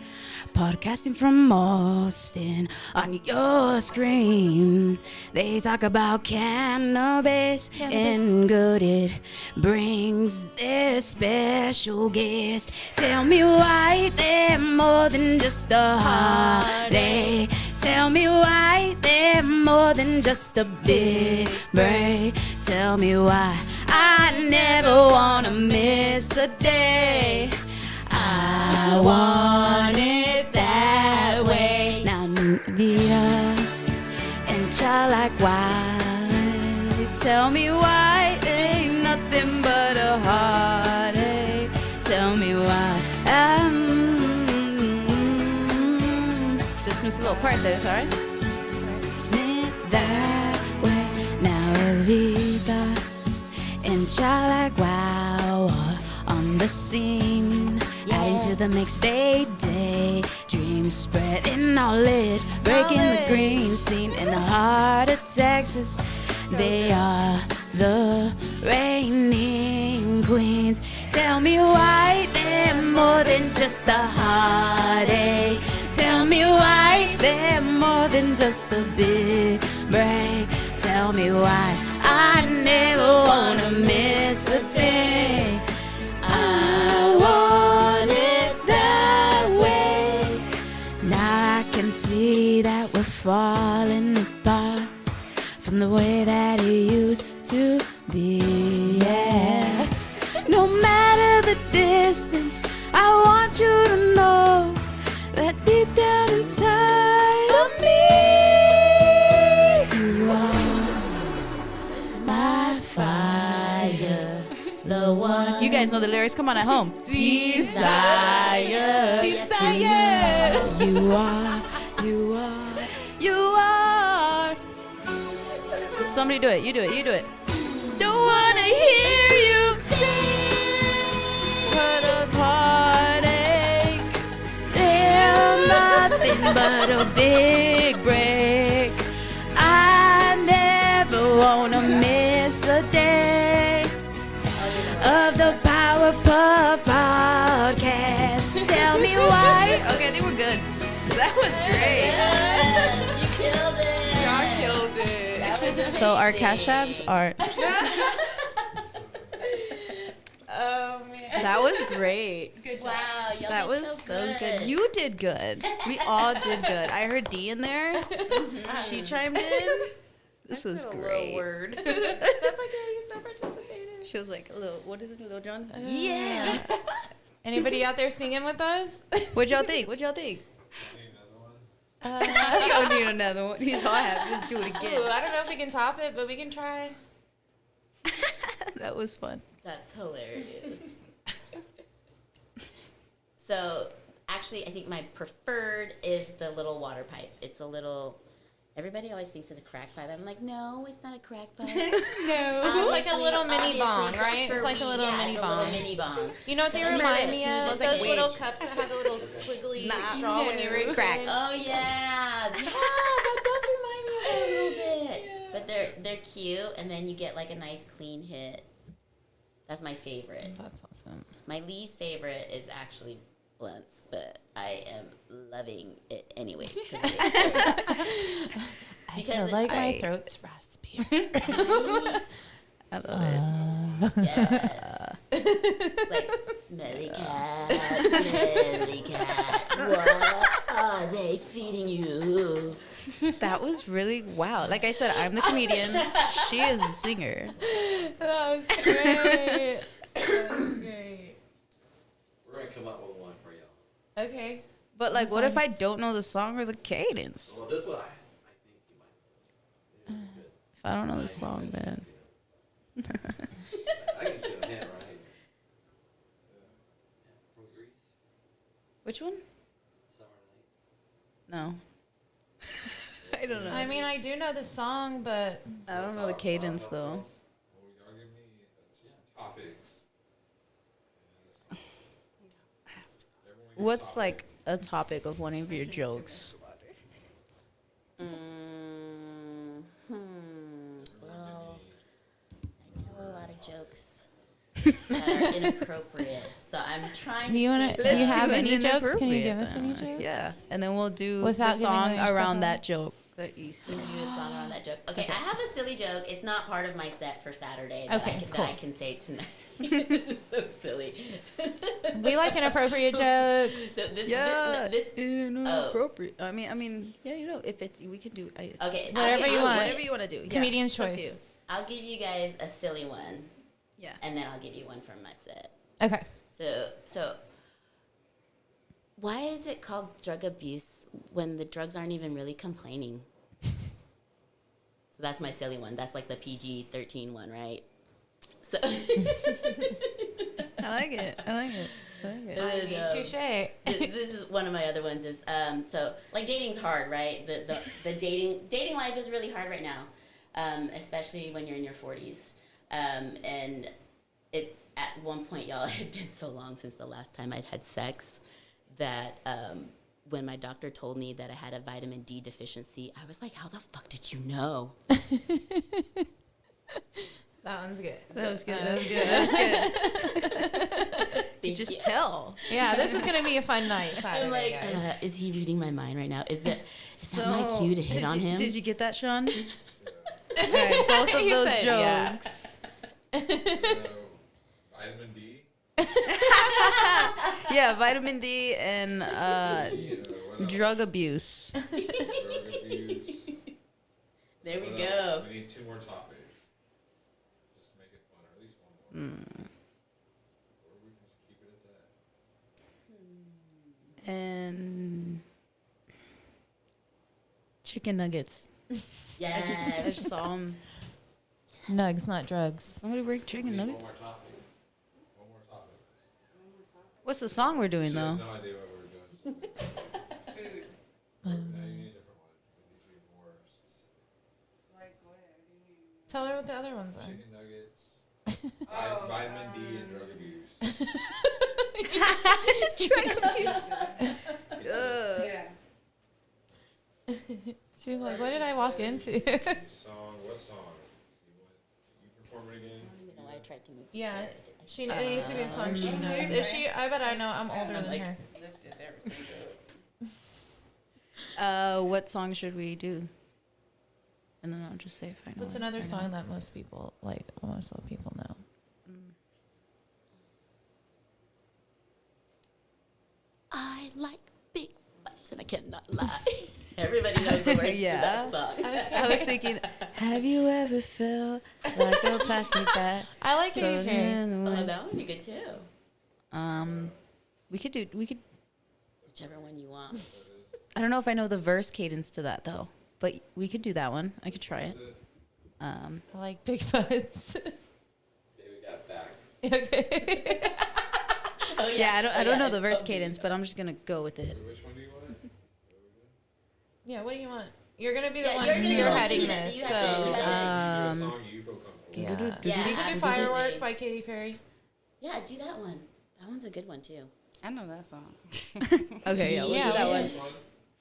podcasting from Austin on your screen. They talk about cannabis and good it brings their special guest. Tell me why they're more than just a hot and more than just a big break. Tell me why I never wanna miss a day. I want it that way. Now Evita and Chau Like Wow. Tell me why it ain't nothing but a heartache. Tell me why. Just missed a little part there, sorry. That way. Now Evita and Chau Like Wow are on the scene. Adding to the mix day. Dreams spreading knowledge. Breaking the green scene in the heart of Texas. They are the reigning queens. Tell me why they're more than just a heartache. Tell me why they're more than just a big break. Tell me why I never wanna miss a day. I want it that way. Now I can see that we're falling apart from the way that it used to be. Yeah. No matter the distance, I want you to know that deep down inside of me, you are my fire, the one. You guys know the lyrics. Come on at home. Desire. Desire. You are. Somebody do it. You do it. Don't wanna hear you sing. What a heartache. They're nothing but a big break. I never wanna miss a day of the Powerpuff Podcast. Tell me why. Okay, I think we're good. That was great. Yes, you killed it. Y'all killed it. So our cash apps are. Oh man. That was great. Good job. Wow, y'all That did was so good. You did good. We all did good. I heard D in there. She chimed in. This was great. Word. That's like, yeah, you still participated. She was like, what is it, Lil Jon? Yeah. Anybody out there singing with us? What y'all think? I don't need another one. He's all happy. Just do it again. Ooh, I don't know if we can top it, but we can try. That was fun. That's hilarious. So, actually, I think my preferred is the little water pipe. It's a little. Everybody always thinks it's a crack pipe. I'm like, no, it's not a crack pipe. No, it's just like a little mini bong, Obviously, right? just It's like a for little weed. mini It's a bong. little mini bong. You know what they Smell remind it. me It of? smells Those like little weed. cups that have the little squiggly Nah. straw when you were a Crack. kid. Oh yeah, that does remind me of that a little bit. But they're cute, and then you get like a nice clean hit. That's my favorite. That's awesome. My least favorite is actually blunts, but I am loving it anyways. I feel like my throat's raspy. I love it. Yes. It's like smelly cat. What are they feeding you? That was really wow. Like I said, I'm the comedian. She is the singer. That was great. That was great. We're gonna come up with one for y'all. Okay. But like, what if I don't know the song or the cadence? Well, this one I think you might. If I don't know the song, man. I can get a hint right. From Greece, Which one? Summer Nights. No. I don't know. I mean, I do know the song, but I don't know the cadence though. Well, y'all give me some topics. Everyone give What's topic. like a topic of one of your jokes? Well, I tell a lot of jokes that are inappropriate, so I'm trying do you want to? Do you have any jokes? Can you give us any jokes? Yeah, and then we'll do Without the giving song all your stuff around away? that joke that you said. do a song around that joke? Okay, I have a silly joke. It's not part of my set for Saturday that, Okay, that cool. I can say tonight. This is so silly. We like inappropriate jokes. So this, Yeah, this, inappropriate. I mean, yeah, you know, if it's we can do okay, Whatever you want. whatever you want to do. Comedian it's up to choice. I'll give you guys a silly one, Yeah. and then I'll give you one from my set. Okay. So, why is it called drug abuse when the drugs aren't even really complaining? So that's my silly one. That's like the PG-13 one, right? So I like it. I like it. Touche. This is one of my other ones. Is so like dating's hard, right? The dating life is really hard right now, especially when you're in your 40s, and it at one point, y'all, it had been so long since the last time I'd had sex that when my doctor told me that I had a vitamin D deficiency, I was like, how the fuck did you know? That one's good. That was good. That was good. You just tell. Yeah, this is gonna be a fun night. Saturday, I'm like, guys. is he reading my mind right now? Is that my cue to hit on him? Did you get that, Sean? All right, both of He those said, yeah. jokes. Vitamin D. Yeah, vitamin D and What else? drug abuse. Drug abuse. There we What go. else? We need 2 more topics. Just to make it fun, or at least one more. Or we can just keep it at that. And chicken nuggets. I Yes. just saw them. Nugs, not drugs. Somebody break chicken One nuggets. more topic. One more topic. What's the song we're doing She has though? no idea what we're doing. So. Food. No, you need a different one. It needs to be more specific. Like what? What do you mean? Tell her what the other ones are. Chicken nuggets. Oh, Vitamin D and drug abuse. Yeah. She's like, what did I walk into? Song. What song? You perform it again? No, I tried to move. the Yeah. chair. It needs to be a song she knows. If she, I bet I know. I'm older than her. Lifted everything up. What song should we do? And then I'll just say if I know. What's it another or not. song that most people like? Most of the people know. I like big butts and I cannot lie. Everybody knows the words Yeah. to that song. I was thinking, have you ever felt like a plastic bag? I like Katy floating Perry. in the Oh, wind? that would be good too. We could. Whichever one you want. I don't know if I know the verse cadence to that though, but we could do that one. I could try it. I like big butts. Okay, we got back. Okay. Oh, Yeah, I don't know the it's verse called cadence, but I'm just gonna go with it. Which one do you want? Yeah. What do you want? You're gonna be the Yeah, one you're doing the spearheading routine, this. so you So have to- You do a song you feel comfortable yeah. with. Yeah, We could do absolutely. Firework by Katy Perry. Yeah, do that one. That one's a good one too. I know that song. Okay, yeah, we'll Yeah, do that we- one. Which one?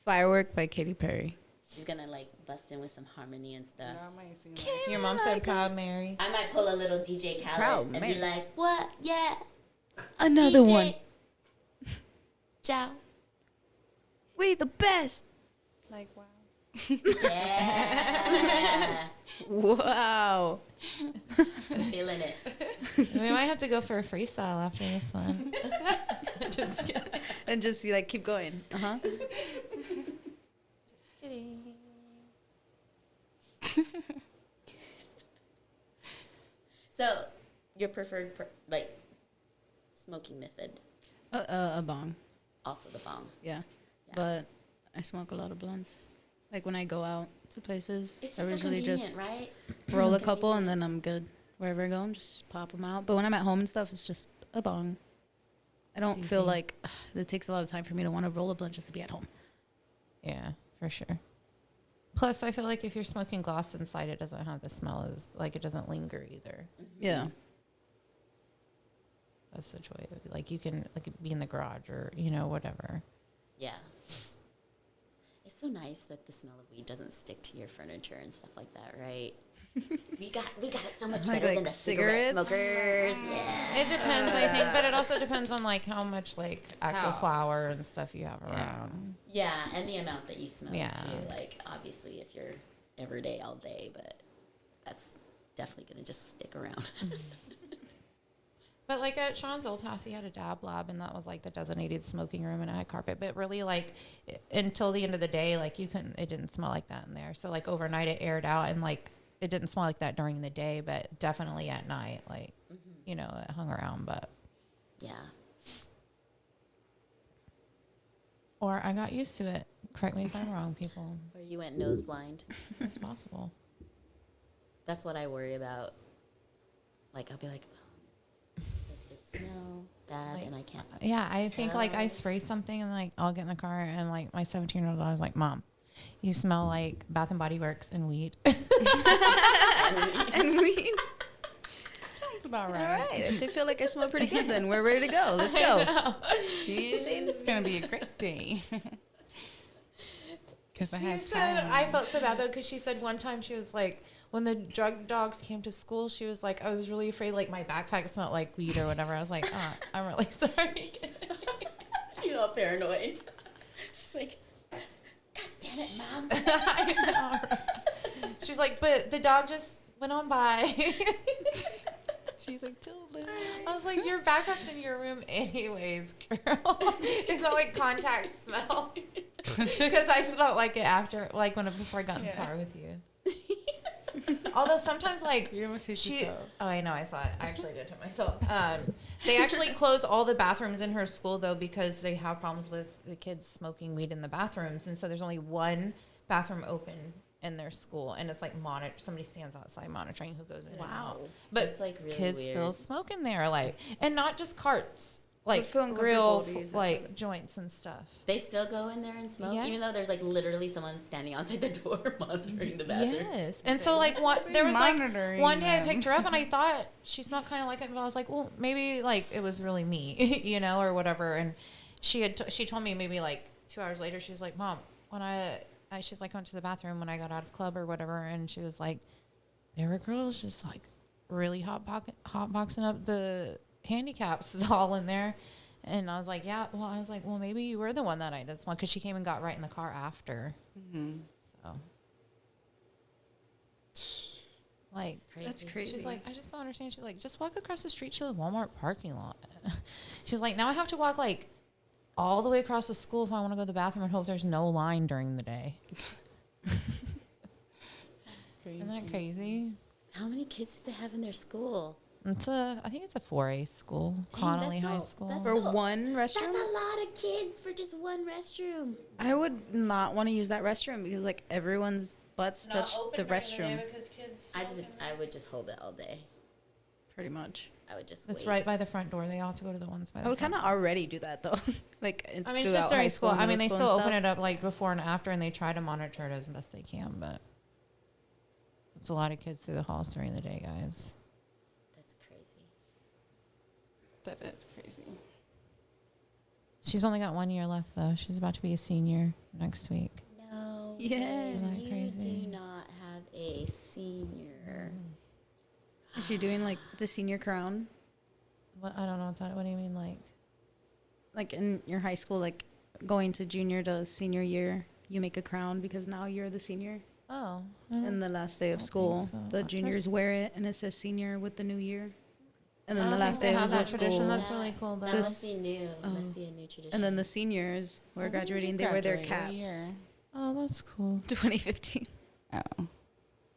Firework by Katy Perry. She's gonna like bust in with some harmony and stuff. Yeah, I might sing that. Your mom said Proud Mary. I might pull a little DJ Khaled Proud and man. be like, "What? Yeah, Another DJ one. Ciao." We the best. Like wow. Yeah, Wow. feeling it. We might have to go for a freestyle after this one. Just kidding. And just like keep going. Kidding. So, your preferred like smoking method, A bong. also the bong. Yeah. Yeah. But I smoke a lot of blunts. Like when I go out to places, It's I just so usually convenient, just right? roll So a couple and convenient. then I'm good. Wherever I go, and just pop them out. But when I'm at home and stuff, it's just a bong. I don't feel easy. like it takes a lot of time for me to want to roll a blunt just to be at home. Yeah, for sure. Plus, I feel like if you're smoking gloss inside, it doesn't have the smell. As like it doesn't linger either. Yeah. That's the joy. Like you can like be in the garage or whatever. Yeah. It's so nice that the smell of weed doesn't stick to your furniture and stuff like that, right? we got it so much Like better than the cigarette cigarettes? smokers. Yeah. It depends, I think, but it also depends on like how much like actual How? flour and stuff you have around. Yeah, and the amount that you smoke Yeah. too. Like obviously if you're every day all day, but that's definitely gonna just stick around. But like at Sean's old house, he had a dab lab, and that was like the designated smoking room, and it had carpet. But really, like until the end of the day, like it didn't smell like that in there. So like overnight, it aired out, and like it didn't smell like that during the day, but definitely at night, like you know, it hung around. But Yeah. or I got used to it. Correct me if I'm wrong, people. Or you went nose blind. It's possible. That's what I worry about. Like, I'll be like, oh, does it smell bad? Like, and I can't. Yeah, I think like I tell. spray something, and like I'll get in the car, and like my 17-year-old daughter's like, "Mom, you smell like Bath and Body Works and weed." And we. Sounds about All right. right. If they feel like I smell pretty good, then we're ready to go. Let's go. It's gonna be a great day. Because I She had said, time. I felt so bad though, because she said one time she was like, when the drug dogs came to school, she was like, I was really afraid like my backpack smelled like weed or whatever. I was like, I'm really sorry. She's all paranoid. She's like, God damn it, Mom. I know. Right? She's like, but the dog just went on by. She's like, totally. I was like, your backpack's in your room anyways, girl. It's not like contact smell. Because I smelled like it before I got in the car with you. Although sometimes like You almost hit yourself. oh, I know, I saw it. I actually did hit myself. They actually close all the bathrooms in her school though, because they have problems with the kids smoking weed in the bathrooms, and so there's only one bathroom open in their school, and it's like somebody stands outside monitoring who goes in. And out. But It's, like, really kids weird. still smoke in there, like, and not just carts, like feel real uncomfortable to use that like toilet. joints and stuff. They still go in there and smoke, Yeah. even though there's like literally someone standing outside the door monitoring the bathroom. Yes, and so like there was like Monitoring one day I them. picked her up and I thought she smelled kind of like it, but I was like, well, maybe like it was really me, you know, or whatever. And she told me maybe like 2 hours later, she was like, Mom, when she's like, went to the bathroom when I got out of club or whatever, and she was like, there were girls just like really hot boxing up the handicaps all in there. And I was like, yeah. Well, I was like, well, maybe you were the one that I just want, because she came and got right in the car after. So, like, That's crazy. she's like, I just don't understand. She's like, just walk across the street to the Walmart parking lot. She's like, now I have to walk like all the way across the school if I want to go to the bathroom and hope there's no line during the day. Isn't that crazy? How many kids do they have in their school? I think it's a 4A school, Dang, Connolly that's High so- School. that's For so- one That's restroom? a lot of kids for just one restroom. I would not want to use that restroom because like everyone's butts touch the restroom. I would just hold it all day. Pretty much. I would just It's wait. right by the front door. They all have to go to the ones by the I would front kind of already do that though. Like I mean, it's throughout just high during school. I mean, they middle still school and open stuff. it up like before and after, and they try to monitor it as best they can. But it's a lot of kids through the halls during the day, guys. That's crazy. That is crazy. She's only got 1 year left, though. She's about to be a senior next week. No. Yeah. way. Isn't that You crazy? do not have a senior. Is she doing like the senior crown? What, I don't know what do you mean, like? Like in your high school, like going to junior to senior year, you make a crown because now you're the senior. Oh, And the last day of don't school, think so. the At juniors first- wear it and it says senior with the new year. And then I the don't last think they day have of that the tradition. school. That's really cool, though. That must be new. Oh. Must be a new tradition. And then the seniors who are When did you graduating, they wear their graduate? What caps. year? Oh, that's cool. 2015. Oh.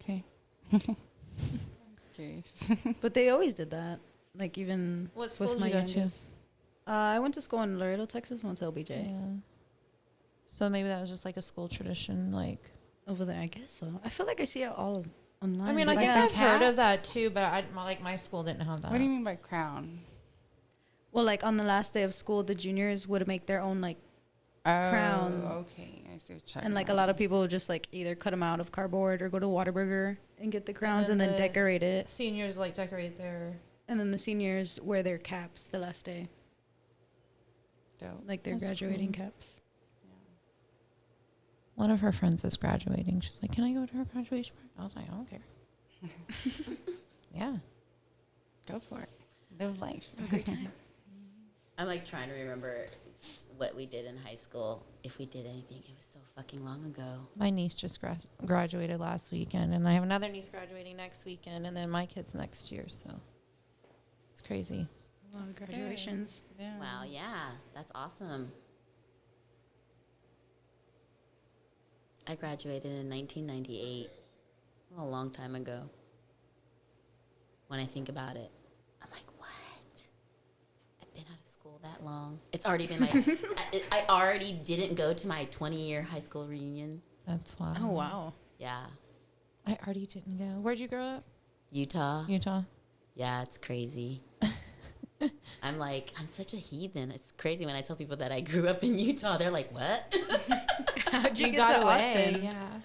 Okay. Just curious. But they always did that. Like even What school with did my you go to? youngest. I went to school in Laredo, Texas, and went to LBJ. Yeah. So maybe that was just like a school tradition, like. Over there, I guess so. I feel like I see it all online. I mean, I but think yeah. I've heard of that caps? too, but my school didn't have that. What do you mean by crown? Well, like on the last day of school, the juniors would make their own like, Oh, Crowns. okay. I see what you're and like a lot of people would just like either cut them out of cardboard or go to Whataburger and get the crowns and then the decorate it. Seniors like decorate their. And then the seniors wear their caps the last day, Dope. like their That's graduating cool. caps. One of her friends is graduating. She's like, "Can I go to her graduation party?" I was like, "I don't care." Yeah. Go for it. Live life. Have a great time. I'm like trying to remember what we did in high school. If we did anything, it was so fucking long ago. My niece just graduated last weekend, and I have another niece graduating next weekend, and then my kids next year. So it's crazy. A lot of graduations. Yeah. Wow, yeah, that's awesome. I graduated in 1998, a long time ago. When I think about it, I'm like, what? I've been out of school that long. It's already been I already didn't go to my 20-year high school reunion. That's wild. Oh, wow. Yeah. I already didn't go. Where'd you grow up? Utah. Utah. Yeah, it's crazy. I'm such a heathen. It's crazy when I tell people that I grew up in Utah. They're like, what? How'd you get got to away. Austin? Yeah.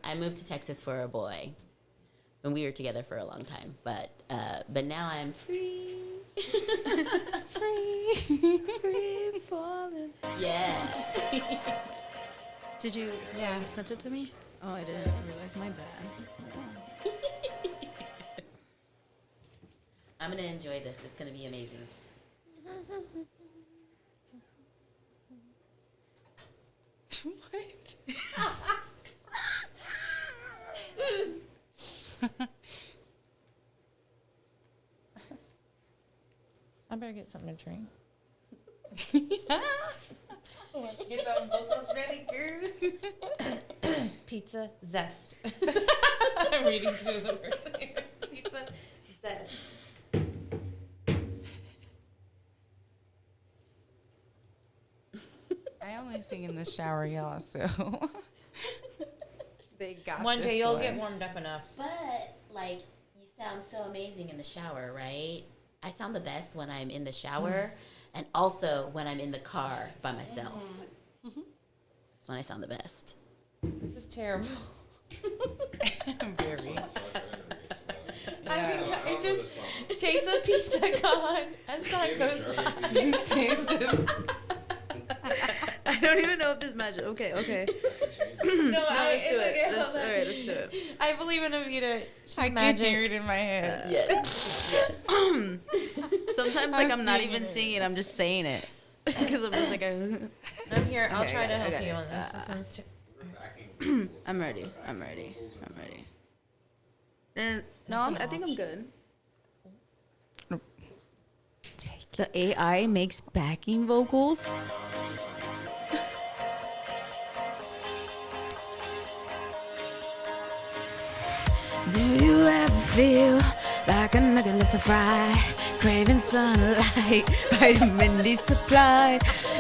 I moved to Texas for a boy. And we were together for a long time. But now I'm free. Free falling. Yeah. Did you? Yeah. You sent it to me? Oh, I didn't realize. My bad. I'm going to enjoy this. It's going to be amazing. I better get something to drink. Get those vocals ready, girl. Pizza zest. I'm reading two of the words here. Pizza zest. I only sing in the shower, y'all, so they got One this day you'll one. get warmed up enough. But, you sound so amazing in the shower, right? I sound the best when I'm in the shower and also when I'm in the car by myself. That's when I sound the best. This is terrible. Very. I mean, it just taste of pizza gone as time goes by. I don't even know if this matches. Okay. No, Let's do it. All right, let's do it. I believe in Evita. She's I can hear it in my head. Yes. Sometimes, I'm not even singing. I'm just saying it because I'm just like, I'm here. I'll Okay, try to I help got you it. on this. This one's I'm ready. No, I think I'm good. The AI makes backing vocals. Do you ever feel like a nugget left to fry? Craving sunlight, vitamin D supply.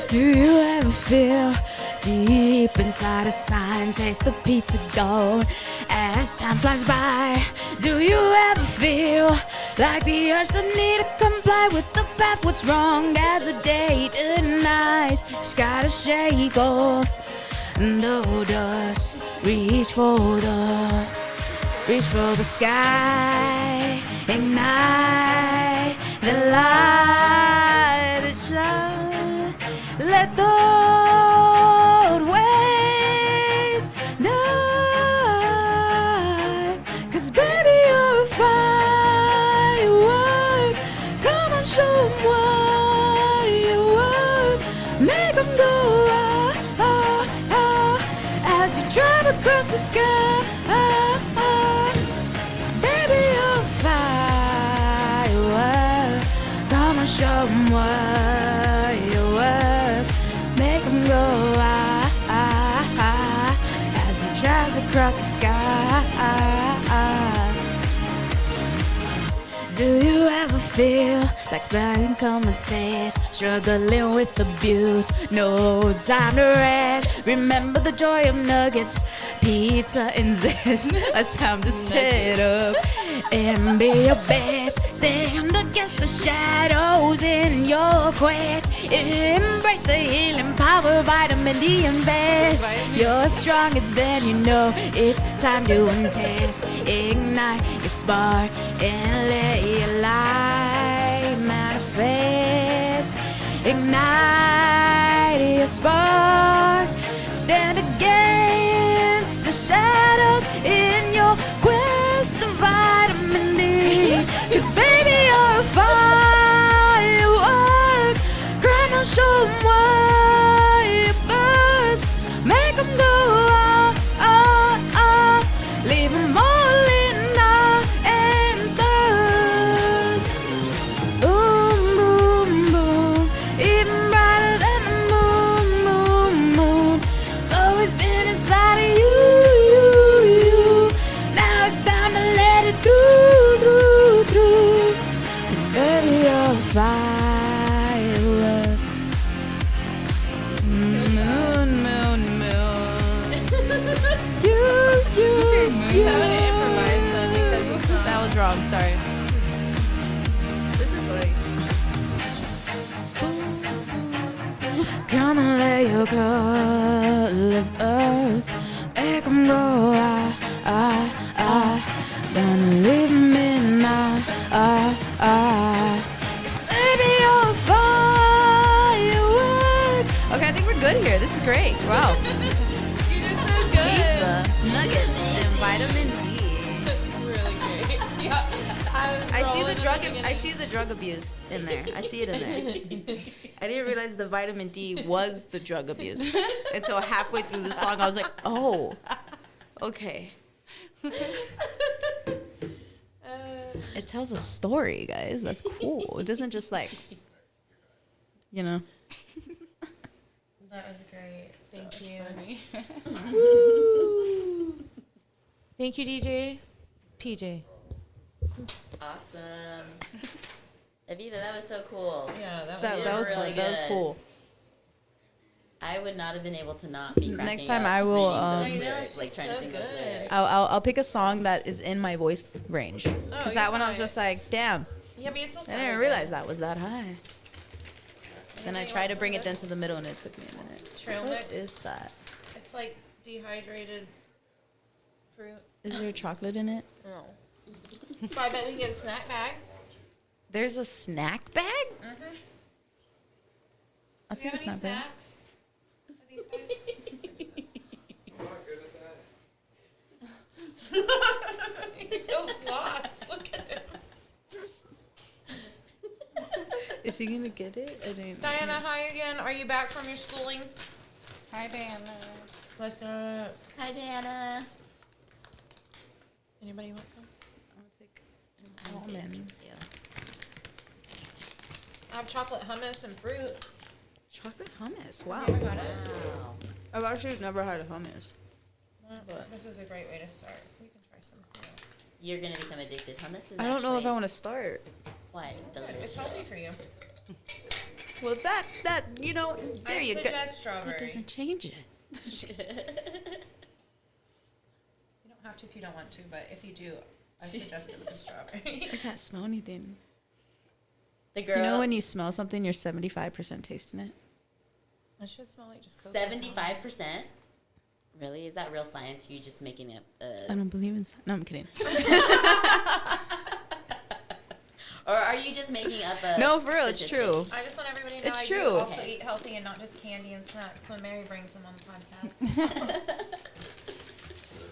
Do you ever feel deep inside a sign? Taste the pizza gold as time flies by. Do you ever feel like the urge to need to comply with the path? What's wrong as the day denies? Just gotta shake off the dust. Reach for the sky, ignite the light that shine. Let the old ways die. 'Cause baby, you're a firework. Come on, show 'em what you worth. Make 'em go as you drive across the sky. Show 'em what you're worth. Make 'em go as you drive across the sky. Do you ever feel like spending common taste, struggling with abuse, no time to rest? Remember the joy of nuggets, pizza and zest. A time to set up and be your best. Stand against the shadows in your quest. Embrace the healing power, vitamin D and best. You're stronger than you know. It's time to test. Ignite your spark and let your light manifest. Ignite your spark. Stand against the shadows in your quest of vitamin D. 'Cause baby, you're a firework. Come on, show 'em what you burst. Make 'em go leave 'em all in awe and thirst. song. Sorry. This is what come and let your colors burst. Make 'em go. Gonna leave me now. Baby, you're a firework. Okay, I think we're good here. This is great. Wow. You did so good. Pizza, nuggets, and vitamin D. That's really great. Yeah. I see the drug abuse in there. I see it in there. I didn't realize the vitamin D was the drug abuse until halfway through the song. I was like, oh, okay. It tells a story, guys. That's cool. It doesn't just like, you know. That was great. Thank you. Funny. Thank you, DJ. PJ. Awesome. Evita, that was so cool. Yeah, that was That was really fun. That was good. cool. I would not have been able to not be cracking Next time up I will, reading those I know, lyrics, like she's trying so to sing those good. lyrics. I'll pick a song that is in my voice range. Because that you're one I was fine. just like, damn, Yeah, but you still I sounded didn't good. realize that was that high. Then I Anybody tried to want bring some it of down this to the middle and it took me a minute. trail What mix? is that? It's like dehydrated fruit. Is there chocolate in it? No. But I bet we can get a snack bag. There's a snack bag? Mm-hmm. I'll Do you take a have any snack bag. snacks? For these guys? I'm not good at that. He feels lost. Look at him. Is he gonna get it? I didn't. Diana, hi again. Are you back from your schooling? Hi, Diana. What's up? Hi, Diana. Anybody want some? I'll take an almond. I have chocolate hummus and fruit. Chocolate hummus. Wow. Have you ever had it? Wow. I've actually never had a hummus. Well, this is a great way to start. We can try some fruit. You're gonna become addicted. Hummus is I don't know if I actually want to start. quite It's delicious. healthy for you. Well, that you know, there I you go. suggest strawberry. That doesn't change it. You don't have to if you don't want to, but if you do, I suggest it with the strawberry. I can't smell anything. The girl. You know when you smell something, you're 75% tasting it. It should smell like just coconut. 75%. Really? Is that real science? You just making it? I don't believe in. No, I'm kidding. Or are you just making up a? No, for real, it's statistic? true. I just want everybody to know It's I true. do also Okay. eat healthy and not just candy and snacks when Mary brings them on the podcast.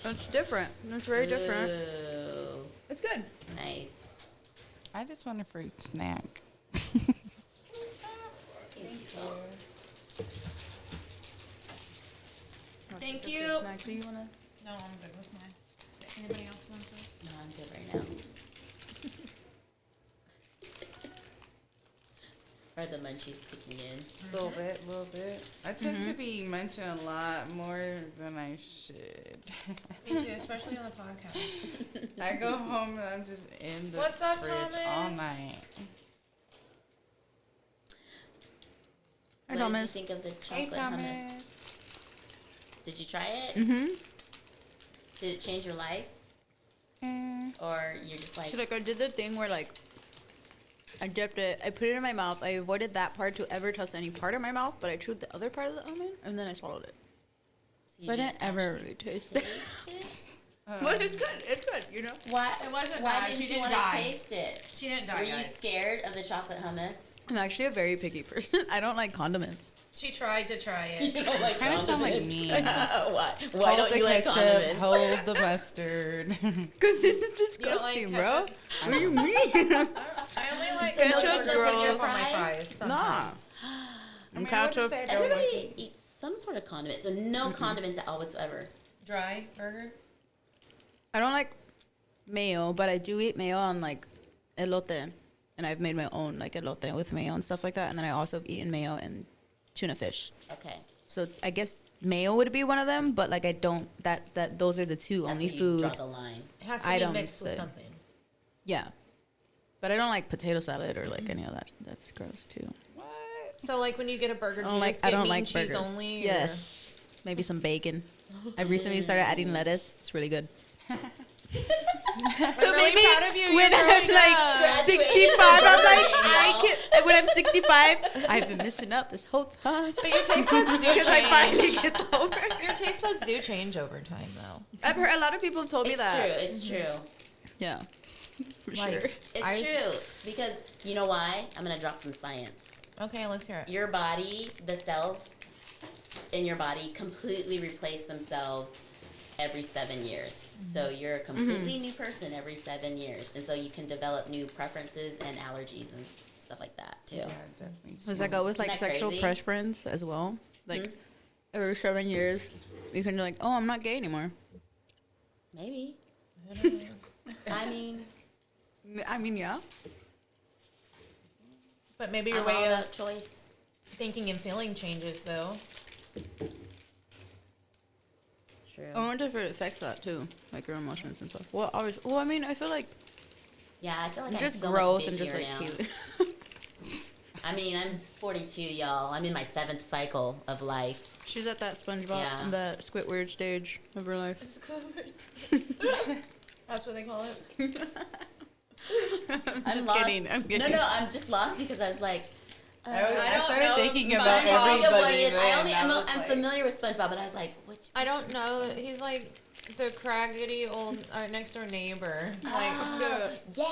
It's different. It's very different. Ooh, It's good. nice. I just want a fruit snack. Thank you. Snack. Do you wanna? No, I'm good with mine. Anybody else want this? No, I'm good right now. Are the munchies kicking in? A little bit. I tend to be munching a lot more than I should. Me too, especially on the podcast. I go home and I'm just in the What's up, fridge all Thomas? night. Hi, What did you Thomas. think of the Hey, chocolate hummus? Did you try it? Mm-hmm. Did it change your life? Or you're just like, So like I did the thing where like I dipped it, I put it in my mouth. I avoided that part to ever touch any part of my mouth, but I chewed the other part of the almond and then I swallowed it. so you But I didn't ever actually really taste it. it? But it's good. It's good. You know. Why? It wasn't Why bad. didn't She you didn't want to die. taste it? She didn't die, Were you guys. scared of the chocolate hummus? I'm actually a very picky person. I don't like condiments. She tried to try it. don't like Kind of sound like me. Why? Why Hold don't the you like ketchup, condiments? hold the mustard. Because it's You don't like disgusting, bro. ketchup? What do you mean? I only like So no ketchup ketchup on your on my fries? fries sometimes. I'm ketchup. Everybody eats some sort of condiment, so no condiments at all whatsoever. Dry burger. I don't like mayo, but I do eat mayo on like elote. And I've made my own like elote with mayo and stuff like that. And then I also have eaten mayo and tuna fish. Okay, So I guess mayo would be one of them, but like I don't that those are the two that's only where you food. draw the line. It has to Items be mixed with that- something. Yeah. But I don't like potato salad or like any of that. That's gross too. So like when you get a burger, do I you don't like just get I don't meat like and cheese burgers. only? Yes. Maybe some bacon. I've recently started adding lettuce. It's really good. I'm really maybe proud of you. when You're I'm growing like up. 65, I'm like, and when I'm 65, I've been missing up this whole time. But your taste buds do Because I finally change. get over it. Your taste buds do change over time, though. I've heard a lot of people have told me It's that. true. It's true. Yeah. For Like, sure. It's true. Because you know why? I'm going to drop some science. Okay, let's hear it. Your body, the cells in your body completely replace themselves every 7 years. So you're a completely new person every 7 years. And so you can develop new preferences and allergies and stuff like that too. Yeah, definitely. Does that go with like Isn't that sexual crazy? preference as well? Like every 7 years, you can be like, oh, I'm not gay anymore. Maybe. I mean, Yeah. But maybe your I'm way all of about choice. thinking and feeling changes, though. True. I wonder if it affects that too, like your emotions and stuff. Well, always. Well, I mean, I feel like Yeah, I feel like I'm just so growth much and just bitchier like now. healing. I mean, I'm 42, y'all. I'm in my 7th cycle of life. She's at that SpongeBob, Yeah. the Squidward stage of her life. That's what they call it. I'm just lost. kidding. I'm kidding. No, I'm just lost because I was like, I don't started know thinking SpongeBob. about everybody. I'm familiar with SpongeBob, but I was like, which? I don't know. He's like the craggedy old our next door neighbor. Like Yeah,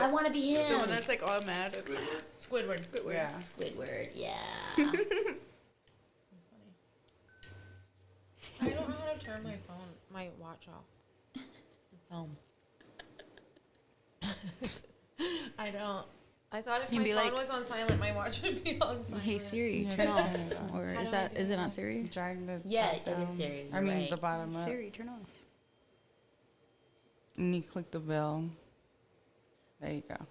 I want to be him. The one that's like all mad. Squidward. Yeah. Squidward, yeah. I don't know how to turn my watch off. Home. I don't. I thought if You'd my be phone like, was on silent, my watch would be on silent. Hey Siri, turn off. Or How is do I that do is it that? not Siri? Drag the Yeah, top it is down. Siri, I you're mean, right. the bottom up. Siri, turn off. And you click the bell. There you go. I'm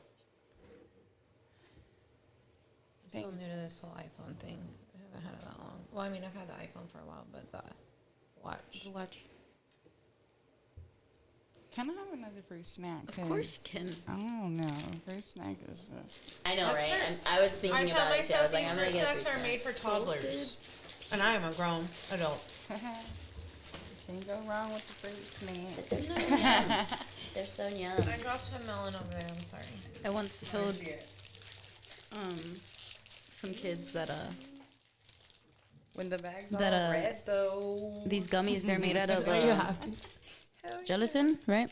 still new to this whole iPhone thing. I haven't had it that long. Well, I mean, I've had the iPhone for a while, but the watch. Watch. Can I have another fruit snack? Of course you can. I don't know. Fruit snack is just. I know, That's right? fair. I was thinking I tell about it too. I myself was like, these I'm gonna fruit get a snacks fruit are made for snack. toddlers, and I am a grown adult. Can't go wrong with the fruit snack. They're so yum. They're so yum. I dropped a melon over there. I'm sorry. I once told some kids that When the bag's That, all red, though. these gummies they're made out of Are you happy? gelatin, right?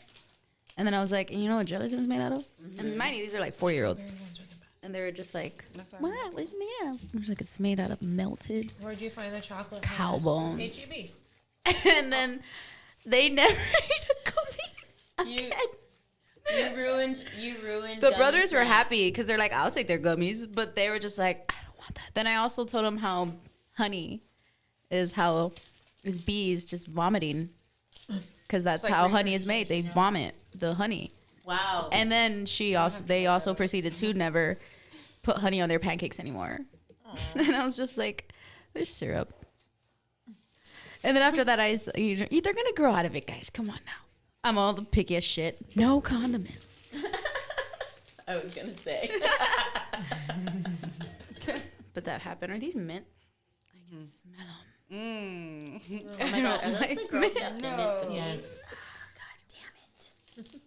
And then I was like, you know what gelatin's made out of? And mind you, these are like 4-year-olds. And they were just like, That's all what? right. What is it made out of? I was like, it's made out of melted. Where'd you find the chocolate? Cow hummus? bones. H-E-B. And then they never ate a gummy. You- again. You ruined. The gummy brothers were snacks. happy because they're like, I'll take their gummies. But they were just like, I don't want that. Then I also told them how honey is bees just vomiting. Because that's like how honey is made. They vomit the honey. Wow. And then they also proceeded to never put honey on their pancakes anymore. And I was just like, there's syrup. And then after that, they're gonna grow out of it, guys. Come on now. I'm all the picky as shit. No condiments. I was gonna say. But that happened. Are these mint? I can smell them. Oh my god, are those the Girl Scout No. Mint cookies? Yes. God damn it.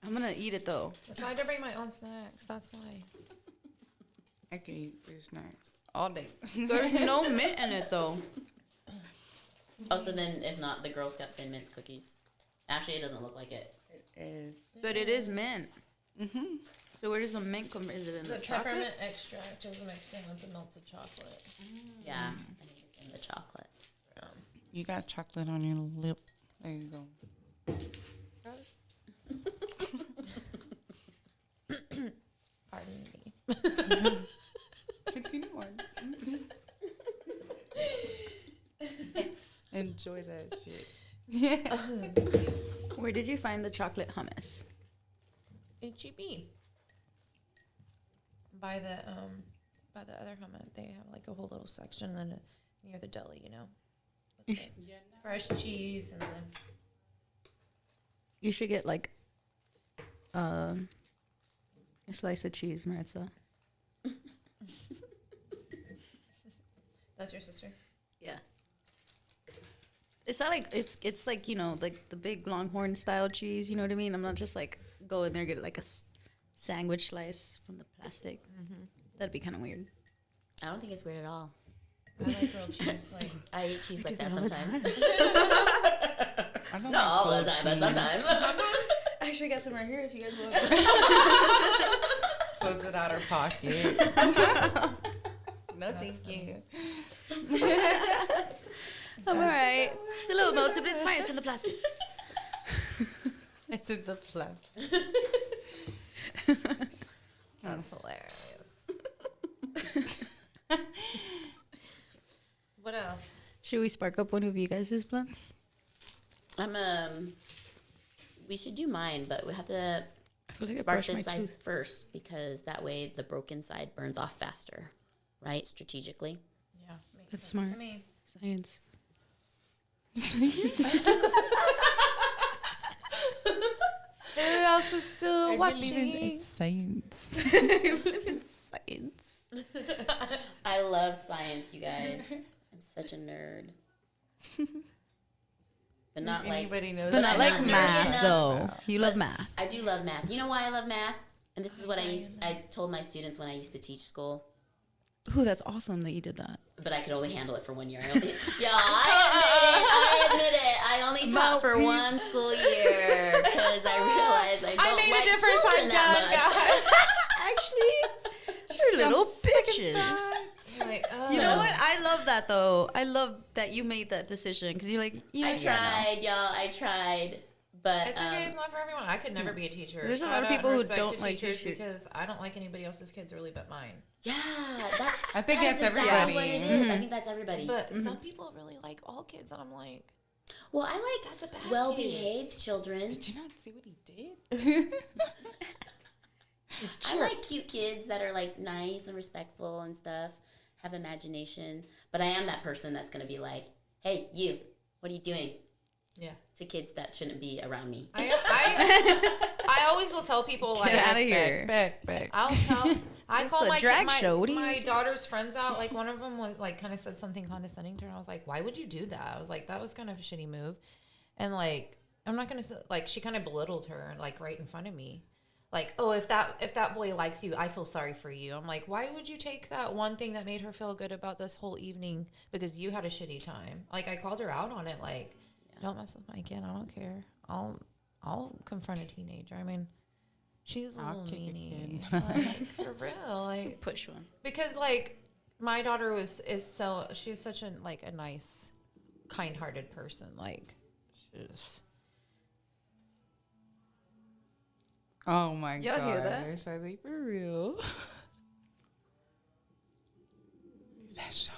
I'm gonna eat it though. So I had to bring my own snacks. That's why. I can eat fruit snacks all day. There's no mint in it though. Oh, so then it's not the Girl Scout Thin Mints cookies. Actually, it doesn't look like it. But it is mint. So where does the mint come? Is it in The the chocolate? peppermint extract is mixed in with the melted chocolate. Yeah, I think it's in the chocolate. You got chocolate on your lip. There you go. Pardon me. Continue on. Enjoy that shit. Where did you find the chocolate hummus? H-E-B. By the other hummus, they have like a whole little section and then near the deli, you know, with the fresh cheese and then You should get like a slice of cheese, Maritza. that's your sister. Yeah. It's not like it's like, you know, like the big Longhorn style cheese. You know what I mean? I'm not just like go in there and get like a sandwich slice from the plastic. That'd be kind of weird. I don't think it's weird at all. I like grilled cheese. Like I eat cheese like do that that all the sometimes. I don't Not like all the grilled time, but cheese. sometimes. I actually got some right here if you guys want. Pulls it out her pocket. No, thank you. I'm all right. It's a little melted, but it's fine. It's in the plastic. It's in the plant. that's hilarious. What else? Should we spark up one of you guys' blunts? We should do mine, but we have to I feel like I spark brushed this my side tooth. first because that way the broken side burns off faster, right? Strategically. Yeah, makes That's sense smart. to me. Science. Who else is still watching? Science. I live in science. I love science, you guys. I'm such a nerd. But not like Anybody knows But I'm not like not nerdy math, enough. though. You love But math. I do love math. You know why I love math? And this is what I told my students when I used to teach school. Ooh, that's awesome that you did that. But I could only handle it for 1 year. I admit it. I only taught for one school year because I realized I don't made a like difference. children I'm that done, much. Actually, you're little bitches. You're like, oh. You know what? I love that though. I love that you made that decision because you're like, you know, I tried, y'all. I tried. But It's okay. It's not for everyone. I could never be a teacher. There's a Shout lot of out people and who respect don't to like teachers teachers. because I don't like anybody else's kids really but mine. yeah, that's. I think that's that's exactly everybody. what it is. I think that's everybody. But some people really like all kids, and I'm like, well, I like that's a bad well-behaved children. Did you not see what he did? I like cute kids that are like nice and respectful and stuff, have imagination. But I am that person that's gonna be like, "Hey, you, what are you doing?" Yeah. To kids that shouldn't be around me. I always will tell people like, Get out of here. Back. I'll tell. I This call is a my drag show. What do you my do? daughter's friends out. Like one of them was like kind of said something condescending to her. And I was like, why would you do that? I was like, that was kind of a shitty move. And like, I'm not gonna like. She kind of belittled her like right in front of me. Like, oh, if that boy likes you, I feel sorry for you. I'm like, why would you take that one thing that made her feel good about this whole evening because you had a shitty time? Like, I called her out on it. Like, don't mess with my kid. I don't care. I'll confront a teenager. I mean, she's a I'll little kick a meanie. kid. Like, for real. Like, Push one. because like my daughter she's such a like a nice, kind-hearted person. Like, she's. Oh my Y'all gosh. hear that? Are they for real? Is that Sean?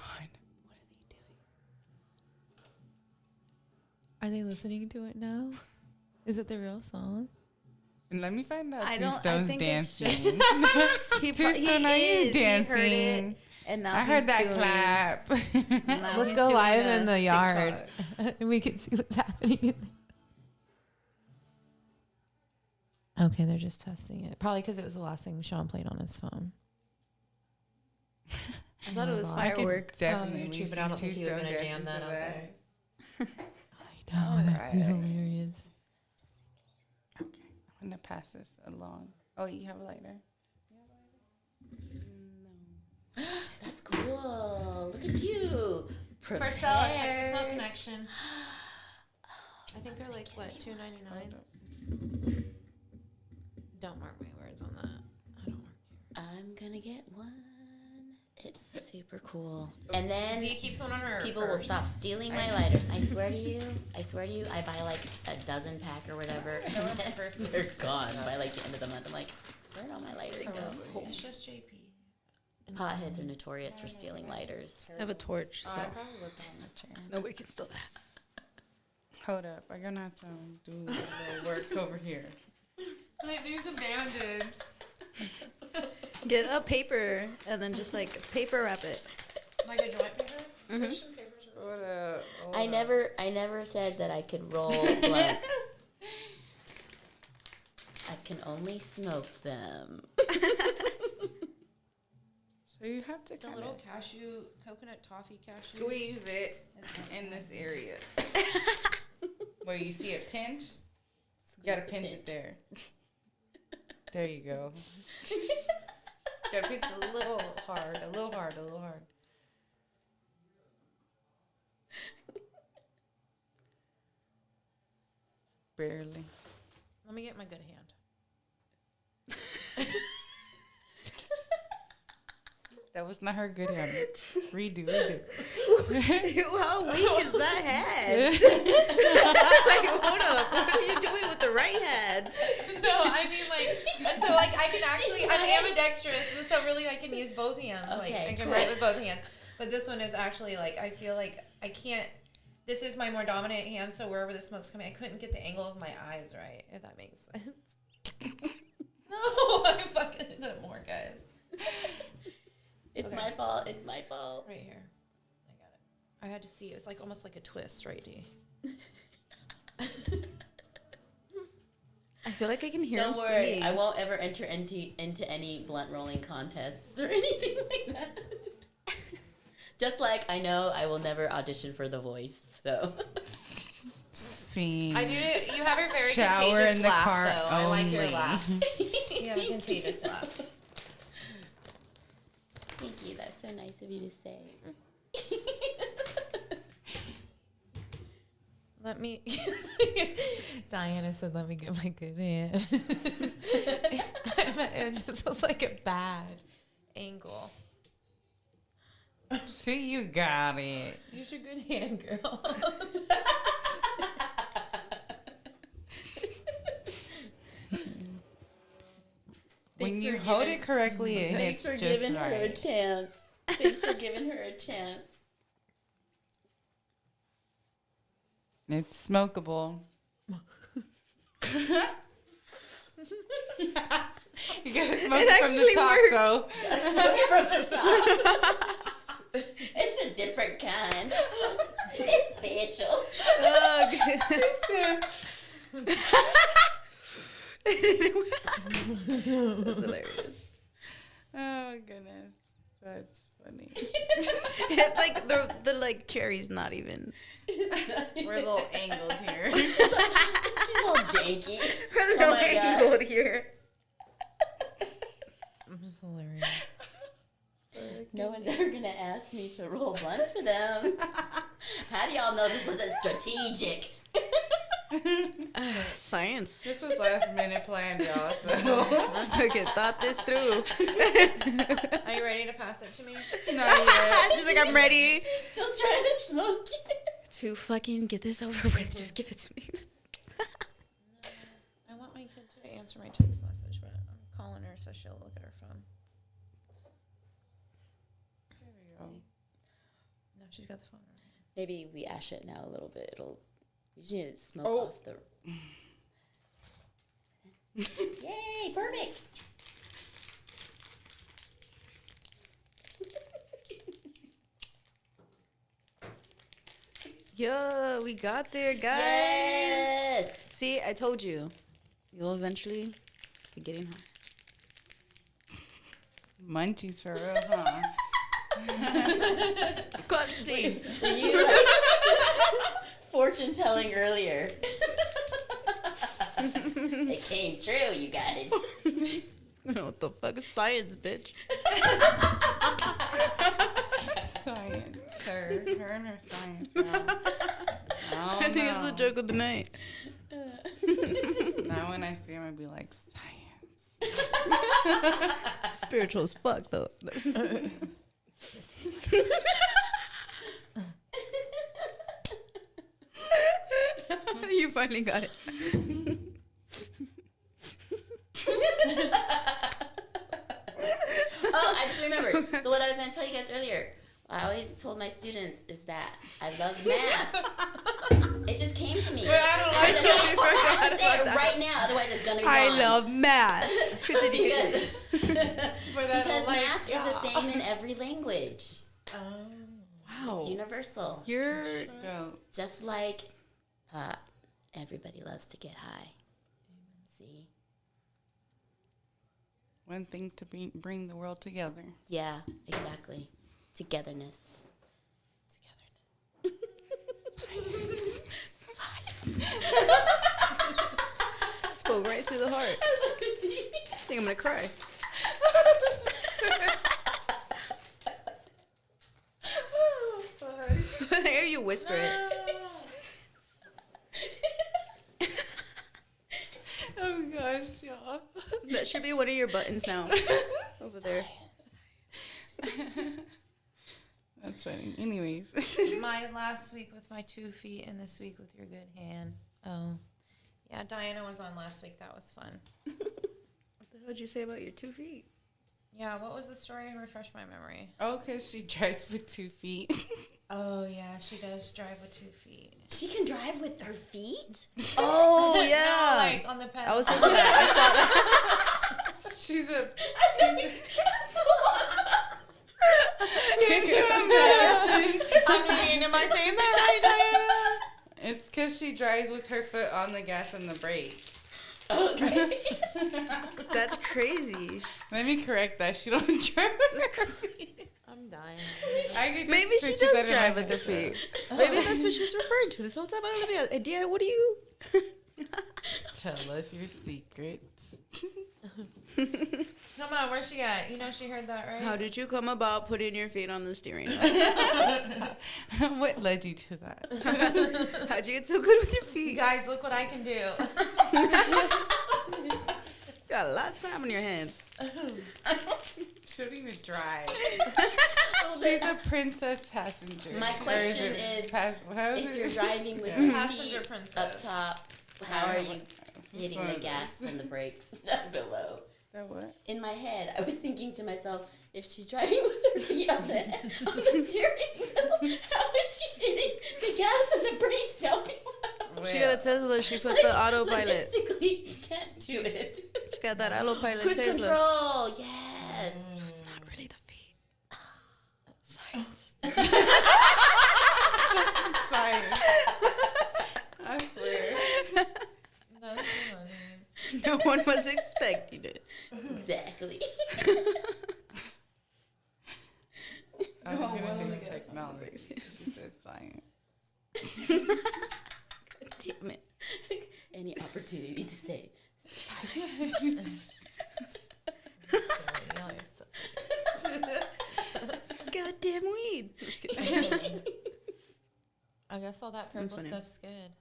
Are they listening to it now? Is it the real song? And let me find out. I Two don't- I Stones think it's dancing. He, Two Stone, are you dancing? He heard it, and now I heard he's that doing- clap. now Let's he's go doing live a in the yard. TikTok. And we can see what's happening. Okay, they're just testing it. Probably because it was the last thing Sean played on his phone. I thought it was I could firework. Definitely YouTube, but I don't think he was going to jam that out there. I know, All that'd be right. hilarious. Okay, I'm gonna pass this along. Oh, you have a lighter? That's cool. Look at you. For sale at Texas Prepared. Smoke Connection. I think they're like, what, $2.99? Don't mark my words on that. I don't work here. I'm gonna get one. It's super cool. And then Do you keep someone on her people will purse? stop stealing my lighters. I swear to you. I buy like a dozen pack or whatever. And then they're gone by like the end of the month. I'm like, where'd all my lighters go? It's just JP. Potheads are notorious for stealing lighters. I have a torch, so I probably looked on the chair. nobody can steal that. Hold up, I'm gonna have to do a little work over here. I need a bandage. Get a paper and then just like paper wrap it. Like a joint paper? Christian papers are Hold up. hold I up. never said that I could roll blunts. I can only smoke them. So you have to the kind little of cashew, coconut toffee cashew. squeeze it in this area. Where you see it pinch, you gotta pinch it there. There you go. Gotta pinch a little hard, a little hard, a little hard. Barely. Let me get my good hand. That was not her good hand. Redo. How weak is that hand? Like, hold up. What are you doing with the right hand? No, I mean like, so like I can actually, I'm ambidextrous, but so really I can use both hands. Like Okay, I can cool. write with both hands. But this one is actually like, I feel like I can't, this is my more dominant hand, so wherever the smoke's coming, I couldn't get the angle of my eyes right, if that makes sense. No, I fucking it up more, guys. It's Okay. my fault. It's my fault. Right here. I got it. I had to see, it was like almost like a twist, right, D? I feel like I can hear Don't him worry. singing. I won't ever enter into any blunt rolling contests or anything like that. Just like I know I will never audition for The Voice. So. Sing. I do. You have a very Shower contagious in the laugh, car though. I like your only. laugh. You have a contagious laugh. Thank you. That's so nice of you to say. Let me. Diana said, "Let me get my good hand." It just was like a bad angle. See, you got it. Use your good hand, girl. When Thanks you for hold giving- it correctly, it Thanks hits for just giving her a right. chance. Thanks for giving her a chance. It's smokable. You gotta smoke it from the actually top, worked. though. Gotta smoke it from the top. It's a different kind. It's special. That's hilarious. Oh my goodness, that's funny. It's like the like cherry's not even. We're a little angled here. She's all janky. We're Oh my God. angled here. That's hilarious. No one's ever gonna ask me to roll blunts for them. How do y'all know this wasn't strategic? Science. This was last minute planned, y'all. So I fucking thought this through. Are you ready to pass it to me? not yet. She's like, I'm ready She's still trying to smoke it. to fucking get this over with. Just give it to me. I want my kid to answer my text message, but I'm calling her so she'll look at her phone. There we go. No, she's got the phone. Maybe we ash it now a little bit. We just need to smoke Oh. off the. Yay! Perfect. Yo, we got there, guys. Yes. See, I told you. You'll eventually be getting high. Munchies for real, huh? Clutching. You fortune telling earlier. It came true, you guys. What the fuck is science, bitch? Science. Her and her science. Now. I think it's the joke of the night. Now when I see him, I'd be like, science. Spiritual as fuck, though. You finally got it. Oh, I just remembered. So what I was going to tell you guys earlier, I always told my students is that I love math. It just came to me. But I don't I like have it. to say it right now, otherwise it's going to be I gone. love math. because For that, because like, math is the same in every language. Wow. It's universal. You're Dope. Just like pop, everybody loves to get high. See? One thing to bring the world together. Yeah, exactly. Togetherness. Science. Spoke right through the heart. I love the tea. I think I'm gonna cry. Oh, fuck. I hear you whisper it. Oh gosh, y'all. That should be one of your buttons now. Over there. That's funny. Anyways. My last week with my 2 feet and this week with your good hand. Oh. Yeah, Diana was on last week. That was fun. What the hell did you say about your 2 feet? Yeah, what was the story? Refresh my memory. Oh, because she drives with 2 feet. Oh, yeah, she does drive with 2 feet. She can drive with her feet? Oh, yeah. No, like on the pedal. I was thinking that. I saw that. She's a. I mean, am I saying that right, Diana? It's because she drives with her foot on the gas and the brake. Okay. That's crazy. Let me correct that. She don't drive with her feet. I'm dying. I could just Maybe she switch does that in my drive with her head. feet. Maybe that's what she was referring to this whole time. I don't have any idea. What do you? Tell us your secrets. Come on, where's she at? You know she heard that, right? How did you come about putting your feet on the steering wheel? What led you to that? How'd you get so good with your feet? Guys, look what I can do. You got a lot of time on your hands. She don't even drive. She's a princess passenger. My question is, if you're driving with Yeah. your Passenger feet princess. up top, how are you hitting the gas and the brakes down below? That what? In my head, I was thinking to myself, if she's driving with her feet on the steering wheel, how is she hitting the gas and the brakes down below? She got a Tesla. She put the autopilot. Logistically, you can't do it. She got that autopilot Cruise Tesla. control, yes. So it's not really the feet. Science. Science. I swear. That's funny. No one was expecting it. Exactly. I was going to say technology. She said science. God damn it. Any opportunity to say Y'all are so- It's goddamn weed. I'm just kidding. I guess all that That's purple funny. stuff's good.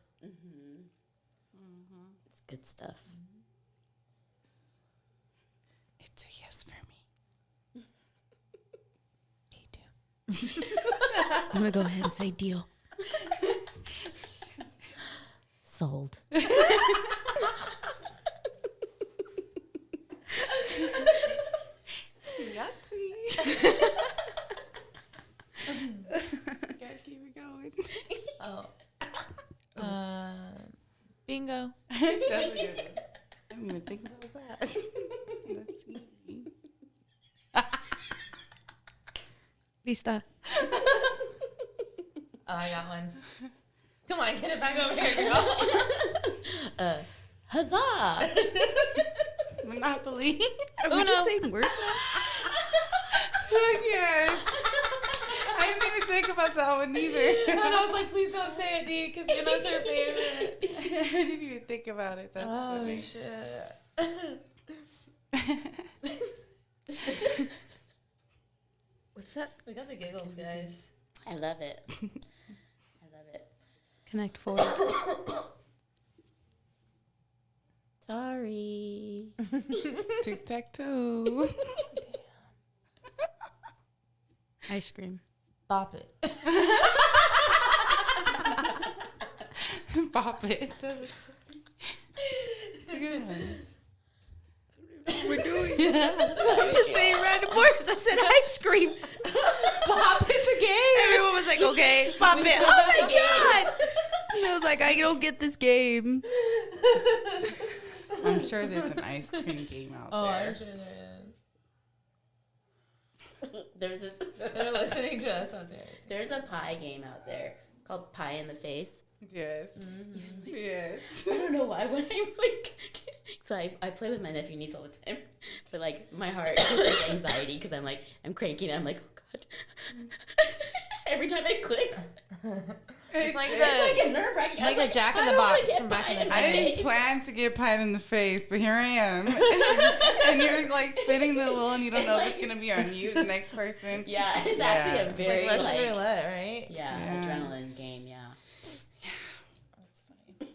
it's good stuff. It's a yes for me. Me too. I'm gonna go ahead and say deal. Sold. Yahtzee. Gotta keep it going. Oh. Bingo. That's a good one. I didn't even think about that. That's easy. Lista. Oh, I got one. Come on, get it back over here, girl. Huzzah! Monopoly. Are we just saying words now? Yes. I didn't even think about that one either. And I was like, please don't say it, D, because you know it's her favorite. I didn't even think about it. That's funny. Shit. What's that? We got the giggles, guys. I love it. I love it. Connect forward. Sorry. Tic-tac-toe. Ice cream. Bop it. Bop it. That was funny. It's a good one. We're doing I'm just saying random words. I said ice cream. Bop is a game. Everyone was like, okay, pop it. Oh my god. And I was like, I don't get this game. I'm sure there's an ice cream game out there. I'm sure there is. There's this. They're listening to us out there. There's a pie game out there. It's called Pie in the Face. Yes. Yes. I don't know why when I'm like, so I play with my nephew and niece all the time, but like my heart gets like anxiety because I'm cranking. I'm like, oh god. Every time it clicks. It's like It's like a nerve-wracking. like a Jack in the Box from back in the I day. didn't plan to get pied in the face, but here I am. And you're like spinning the wheel, and you don't know if it's gonna be on you, the next person. Yeah, it's actually a It's very like Russian roulette, right? yeah, adrenaline game. Yeah. That's funny.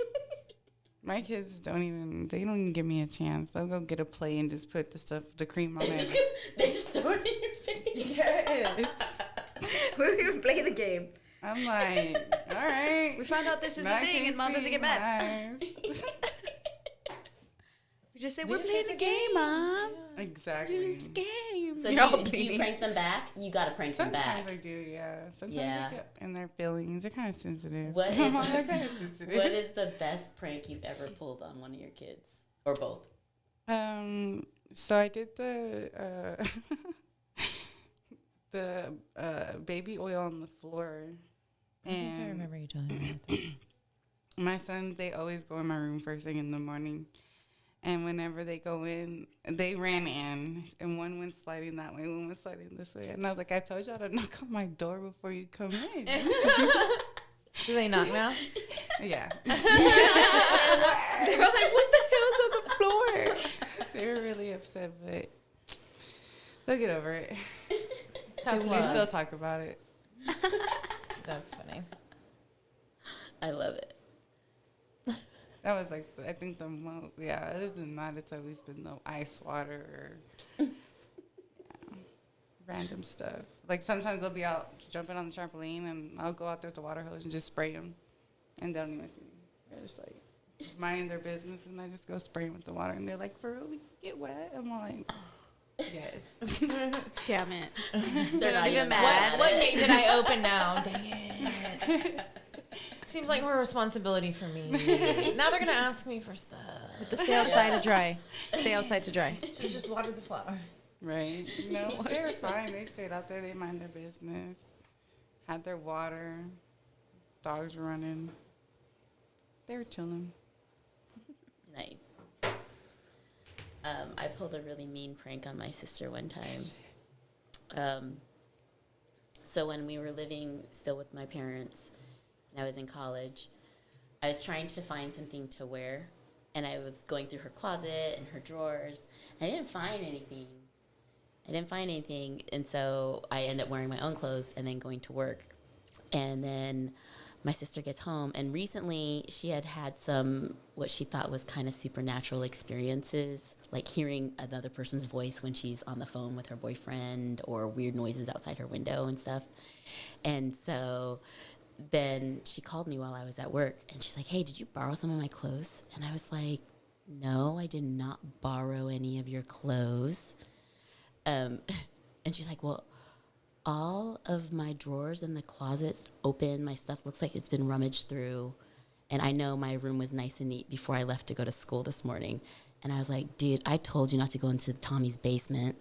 My kids don't even give me a chance. They'll go get a plate and just put the cream on it. They just throw it in your face. Yes. We don't even play the game. I'm like, all right. We found out this is a Now I thing, can and mom doesn't see get mad. my eyes. We just say, we're playing the game, Mom. Exactly. It's a game. So Y'all do you prank them back? You gotta prank them Sometimes back. I do, yeah. Sometimes Yeah. I get in their feelings. They're kind of sensitive. What is They're kind of sensitive. what is the best prank you've ever pulled on one of your kids or both? So I did the baby oil on the floor. I think I remember you telling me about that. My sons, they always go in my room first thing in the morning. And whenever they go in, they ran in. And one went sliding that way, one was sliding this way. And I was like, I told y'all to knock on my door before you come in. Do they knock now? Yeah. They were like, what the hell's on the floor? They were really upset, but they'll get over it. Tough They love. still talk about it. That's funny. I love it. That was like, I think the most, yeah, other than that, it's always been the ice water or random stuff. Like sometimes I'll be out jumping on the trampoline and I'll go out there with the water hose and just spray them. And they don't even see me. They're just like minding their business and I just go spray them with the water. And they're like, for real, we can get wet? I'm like, yes. Damn it. They're not even What mad. what gate did I open now? Dang it. Seems like more responsibility for me. Now they're gonna ask me for stuff. To stay outside to dry. Stay outside to dry. She just watered the flowers. Right. No, they were fine. They stayed out there. They mind their business. Had their water. Dogs were running. They were chilling. Nice. I pulled a really mean prank on my sister one time. So when we were living still with my parents and I was in college, I was trying to find something to wear and I was going through her closet and her drawers. I didn't find anything. And so I ended up wearing my own clothes and then going to work. And then my sister gets home, and recently she had some what she thought was kind of supernatural experiences, like hearing another person's voice when she's on the phone with her boyfriend or weird noises outside her window and stuff. And so then she called me while I was at work, and she's like, hey, did you borrow some of my clothes? And I was like, no, I did not borrow any of your clothes. And she's like, well, all of my drawers in the closets open. My stuff looks like it's been rummaged through. And I know my room was nice and neat before I left to go to school this morning. And I was like, dude, I told you not to go into Tommy's basement.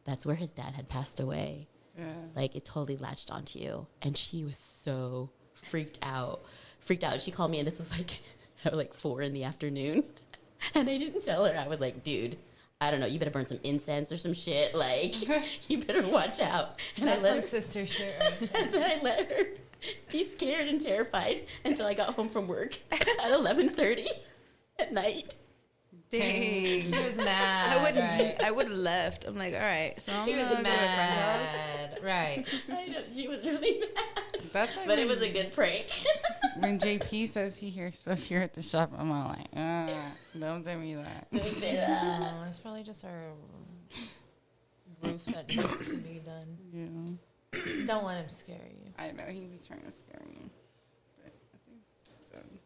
That's where his dad had passed away. Yeah. Like, it totally latched onto you. And she was so freaked out. She called me, and this was like at 4 p.m. And I didn't tell her. I was like, dude, I don't know, you better burn some incense or some shit. Like, you better watch out. And That's I let some her, sister shit. Right? and then I let her be scared and terrified until I got home from work at 11:30 at night. Dang. She was mad. I would have left. I'm like, all right. So I'm She was gonna go to a friend's house. mad. Right. I know, she was really mad. That's like But it was a good prank. when JP says he hears stuff here at the shop, I'm all like, don't tell me that. Don't say that. No, it's probably just our roof that needs to be done. Yeah. Don't let him scare you. I know, he be trying to scare me. But I think it's done.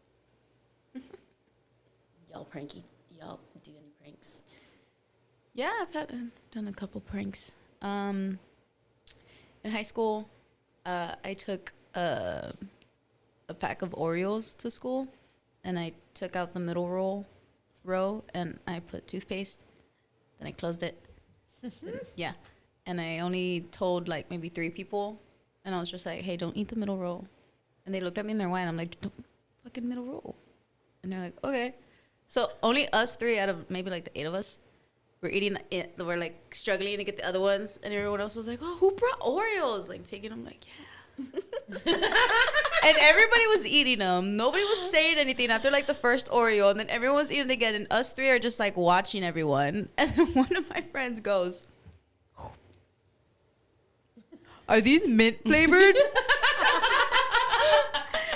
Y'all do any pranks? Yeah, I've done a couple pranks. In high school, I took a pack of Oreos to school, and I took out the middle row, and I put toothpaste. Then I closed it. Yeah, and I only told maybe 3 people, and I was just like, "Hey, don't eat the middle row." And they looked at me and they're white. I'm like, "Don't fucking middle row," and they're like, "Okay." So only us 3 out of maybe the 8 of us were eating we're struggling to get the other ones, and everyone else was like, "Oh, who brought Oreos?" Taking them, yeah. And everybody was eating them. Nobody was saying anything after like the first Oreo, and then everyone was eating again, and us three are just like watching everyone. And then one of my friends goes, "Are these mint flavored?"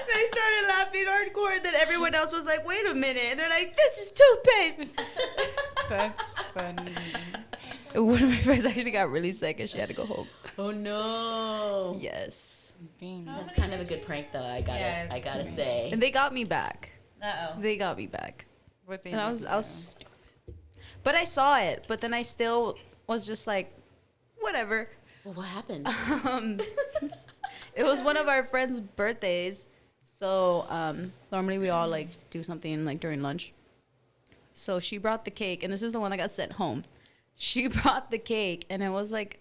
They started laughing hardcore, and then everyone else was like, "Wait a minute," and they're like, "This is toothpaste." That's funny. One of my friends actually got really sick, and she had to go home. Oh no. Yes. Dang. That's kind of a good prank, though. I gotta say. And they got me back. Uh-oh. They got me back. What they And I do was to stupid. But I saw it. But then I still was just like, whatever. Well, what happened? It was one of our friends' birthdays. So normally we all like do something like during lunch. So she brought the cake, and this was the one that got sent home. She brought the cake, and it was like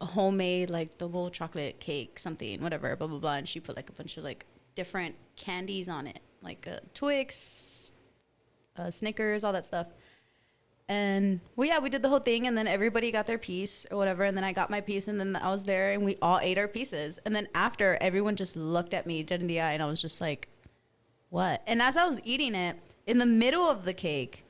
a homemade like double chocolate cake, something, whatever, blah blah blah. And she put like a bunch of like different candies on it, like Twix, Snickers, all that stuff. And well, yeah, we did the whole thing, and then everybody got their piece or whatever, and then I got my piece, and then I was there, and we all ate our pieces. And then after, everyone just looked at me dead in the eye, and I was just like, what? And as I was eating it, in the middle of the cake,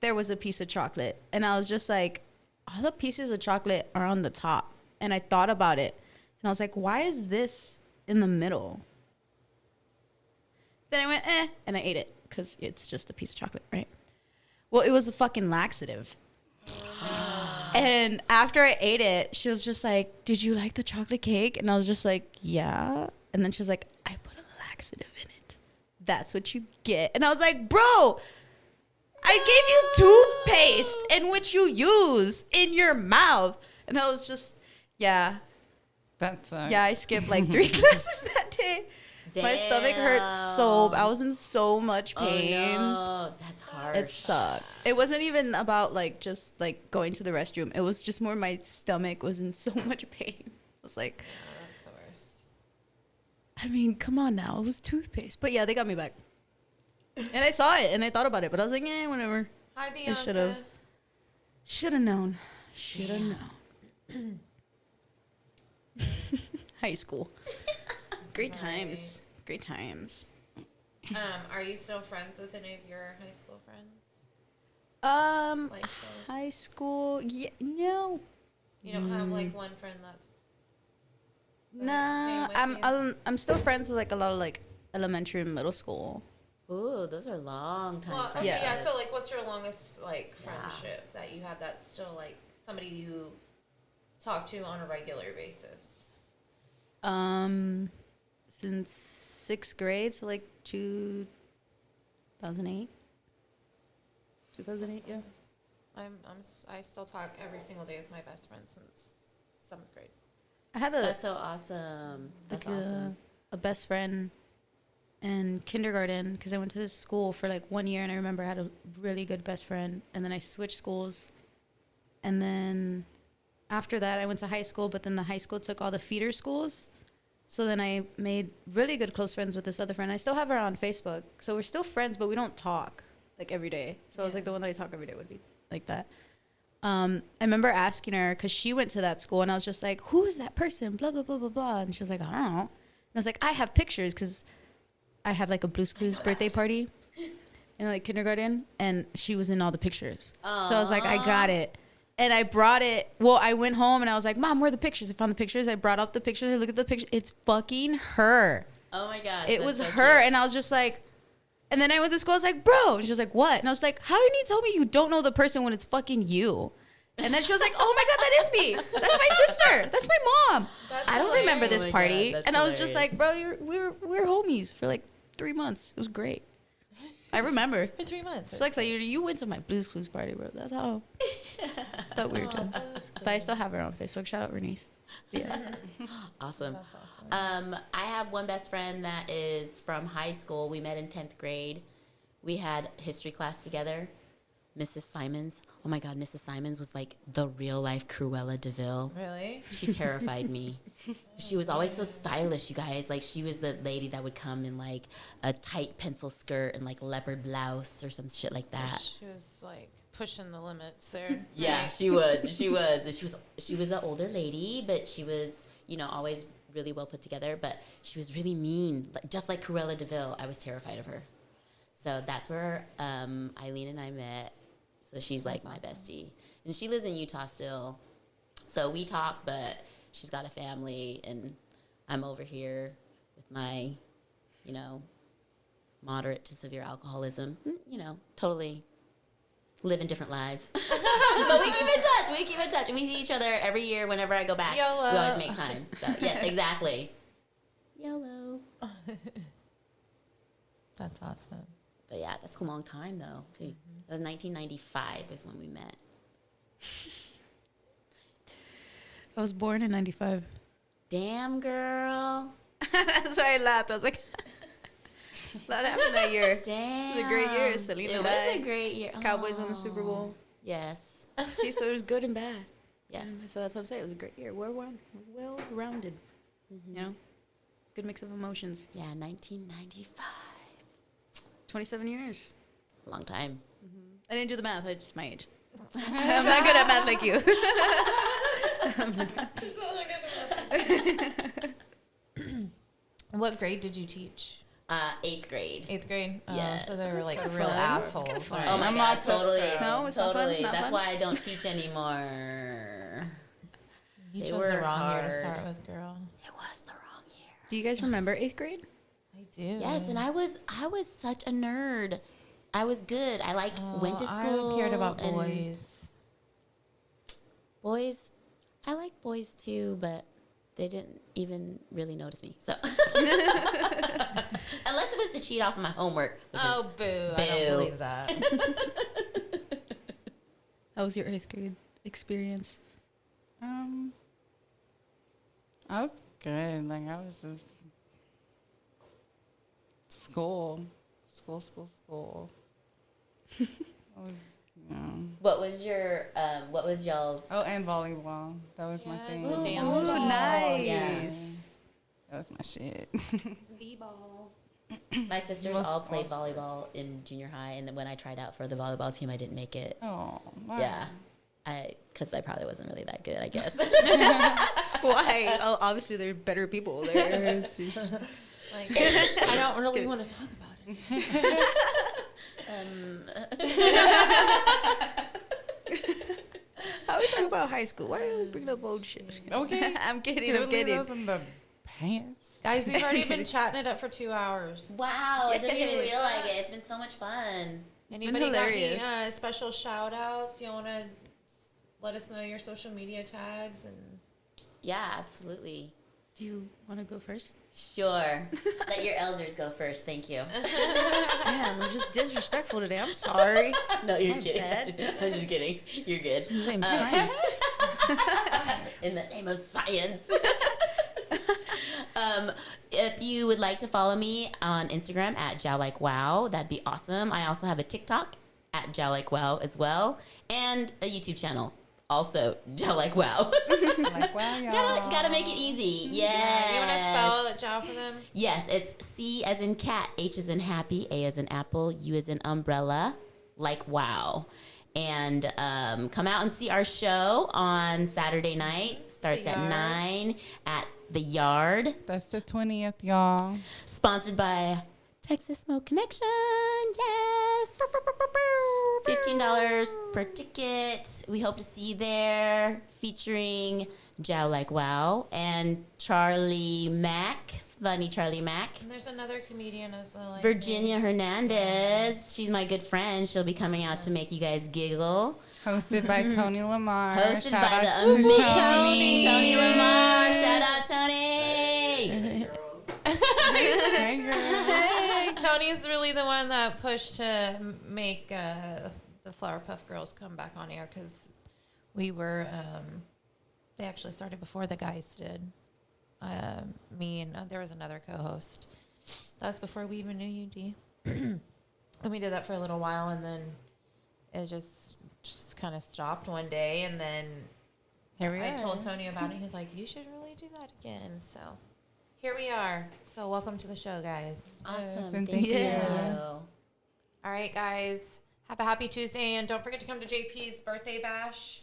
there was a piece of chocolate, and I was just like, all the pieces of chocolate are on the top. And I thought about it, and I was like, why is this in the middle? Then I went, and I ate it, because it's just a piece of chocolate, right? Well, it was a fucking laxative. And after I ate it, she was just like, did you like the chocolate cake? And I was just like, yeah. And then she was like, I put a laxative in it. That's what you get. And I was like, bro, I gave you toothpaste in which you use in your mouth. And I was just, yeah. That sucks. Yeah, I skipped like 3 classes that day. Damn. My stomach hurt so, I was in so much pain. Oh no, that's hard. It sucked. It wasn't even about like just like going to the restroom. It was just more my stomach was in so much pain. I was like, Yeah, that's the worst. I mean, come on now. It was toothpaste. But yeah, they got me back. And I saw it and I thought about it, but I was like, whatever. Hi, I Bianca. should have known. Should have known. High school. Great times. Great times. Are you still friends with any of your high school friends? Like those? High school, yeah, no. You don't have like one friend that's Nah, came with I'm still friends with like a lot of like elementary and middle school. Ooh, those are long time well, okay, friendships. yeah. So like, what's your longest like Yeah. friendship that you have that's still like somebody you talk to on a regular basis? Since 6th grade, so like 2008. 2008, yeah. I still talk every single day with my best friend since 7th grade. I had That's so awesome. That's like awesome. a best friend in kindergarten because I went to this school for like 1 year, and I remember I had a really good best friend, and then I switched schools, and then after that I went to high school, but then the high school took all the feeder schools. So then I made really good close friends with this other friend. I still have her on Facebook. So we're still friends, but we don't talk like every day. So I was like, the one that I talk every day would be like that. I remember asking her because she went to that school, and I was just like, who is that person? Blah, blah, blah, blah, blah. And she was like, I don't know. And I was like, I have pictures because I had like a Blue's Clues birthday party in like kindergarten, and she was in all the pictures. Aww. So I was like, I got it. And I brought it. Well, I went home and I was like, Mom, where are the pictures? I found the pictures. I brought up the pictures. I looked at the picture. It's fucking her. Oh my gosh. It that's was so her. cute. And I was just like, and then I went to school. I was like, bro. And she was like, what? And I was like, how do you need to tell me you don't know the person when it's fucking you? And then she was like, oh my God, that is me. That's my sister. That's my mom. I don't remember this Oh my party. God, that's and I was just hilarious. like, bro, we were homies for like 3 months. It was great. I remember. For 3 months. Sucks that you went to my Blue's Clues party, bro. That's how. That weird. But I still have her on Facebook. Shout out Bernice. Yeah. Awesome. I have one best friend that is from high school. We met in 10th grade. We had history class together. Mrs. Simons. Oh my God, Mrs. Simons was like the real life Cruella DeVille. Really? She terrified me. She was always so stylish, you guys. Like, she was the lady that would come in like a tight pencil skirt and like leopard blouse or some shit like that. She was like pushing the limits there. Yeah, right? she would. She was. She was an older lady, but she was, always really well put together, but she was really mean, just like Cruella DeVille. I was terrified of her. So that's where Eileen and I met. So she's like my bestie. And she lives in Utah still. So we talk, but she's got a family, and I'm over here with my, you know, moderate to severe alcoholism. You know, totally living different lives. But we keep in touch. We keep in touch. And we see each other every year whenever I go back. YOLO. We always make time. So, yes, exactly. YOLO. That's awesome. But yeah, that's a long time though, too. It was 1995 is when we met. I was born in 95. Damn, girl. That's why I laughed. I was like, a lot happened that year. Damn. It was a great year. Selena It was died. a great year. Cowboys won the Super Bowl. Yes. See, so it was good and bad. Yes. So that's what I'm saying. It was a great year. Well-rounded. You know? Good mix of emotions. Yeah, 1995. 27 years. Long time. I didn't do the math. I just my age. I'm not good at math like you. What grade did you teach? 8th grade. 8th grade? Yes. So they were like kinda real fun. assholes. It's kinda fun. right? Oh my I'm God, not tough, totally. girl. No, it's not fun, Totally. not That's fun. why I don't teach anymore. You They chose were the wrong year to hard. start with, girl. It was the wrong year. Do you guys remember 8th grade? I do. Yes, and I was such a nerd. I was good. I went to school. I cared about and boys. Boys, I like boys too, but they didn't even really notice me. So unless it was to cheat off of my homework. Which Oh, boo. I don't believe that. How was your 8th grade experience? I was good. Like, I was just school. I was, you know. What was y'all's? Oh, and volleyball. That was my thing. the dance Ooh, ball. nice. Yeah. That was my shit. My sisters Most all played all volleyball in junior high, and then when I tried out for the volleyball team, I didn't make it. Oh, wow. Yeah, because I probably wasn't really that good, I guess. Why? Oh, obviously, there are better people there. It's just- Like, I don't really want to talk about it. How are we talking about high school? Why are we bringing up old shit? Okay. I'm kidding. Can I'm we leave kidding. those in the pants? Guys, we've already been chatting it up for 2 hours. Wow, it doesn't even feel like it. It's been so much fun. Anybody got any hilarious. special shout outs? You want to let us know your social media tags? And Yeah, absolutely. Do you want to go first? Sure. Let your elders go first. Thank you. Damn, I'm just disrespectful today. I'm sorry. No, you're My kidding. bad. I'm just kidding. You're good. I'm science. In the name of science. If you would like to follow me on Instagram at Chau Like Wow, that'd be awesome. I also have a TikTok at Chau Like Wow as well, and a YouTube channel. Also, Chau Like Wow. Like, wow, y'all. gotta make it easy. Yes. you want to spell Jow for them? Yes, it's C as in cat, H as in happy, A as in apple, U as in umbrella, like wow. And come out and see our show on Saturday night. Starts at 9 at the Yard. That's the 20th, y'all. Sponsored by Texas Smoke Connection. Yes. $15 per ticket. We hope to see you there. Featuring Chau Like Wow and Charlie Mac, funny Charlie Mac. And there's another comedian as well. I Virginia Hernandez. She's my good friend. She'll be coming out to make you guys giggle. Hosted by Tony LaMarr. Hosted Shout by out the to amazing Tony LaMarr. Shout out, Tony. Hey, girl. think. Tony's really the one that pushed to make the Flower Puff Girls come back on air because we were, they actually started before the guys did. Me and there was another co-host. That was before we even knew you, D. And we did that for a little while, and then it just kind of stopped one day, and then Here we I are. told Tony about it. He was like, "You should really do that again." So here we are. So welcome to the show, guys. awesome. and Thank thank you. you. All right, guys. Have a happy Tuesday, and don't forget to come to JP's birthday bash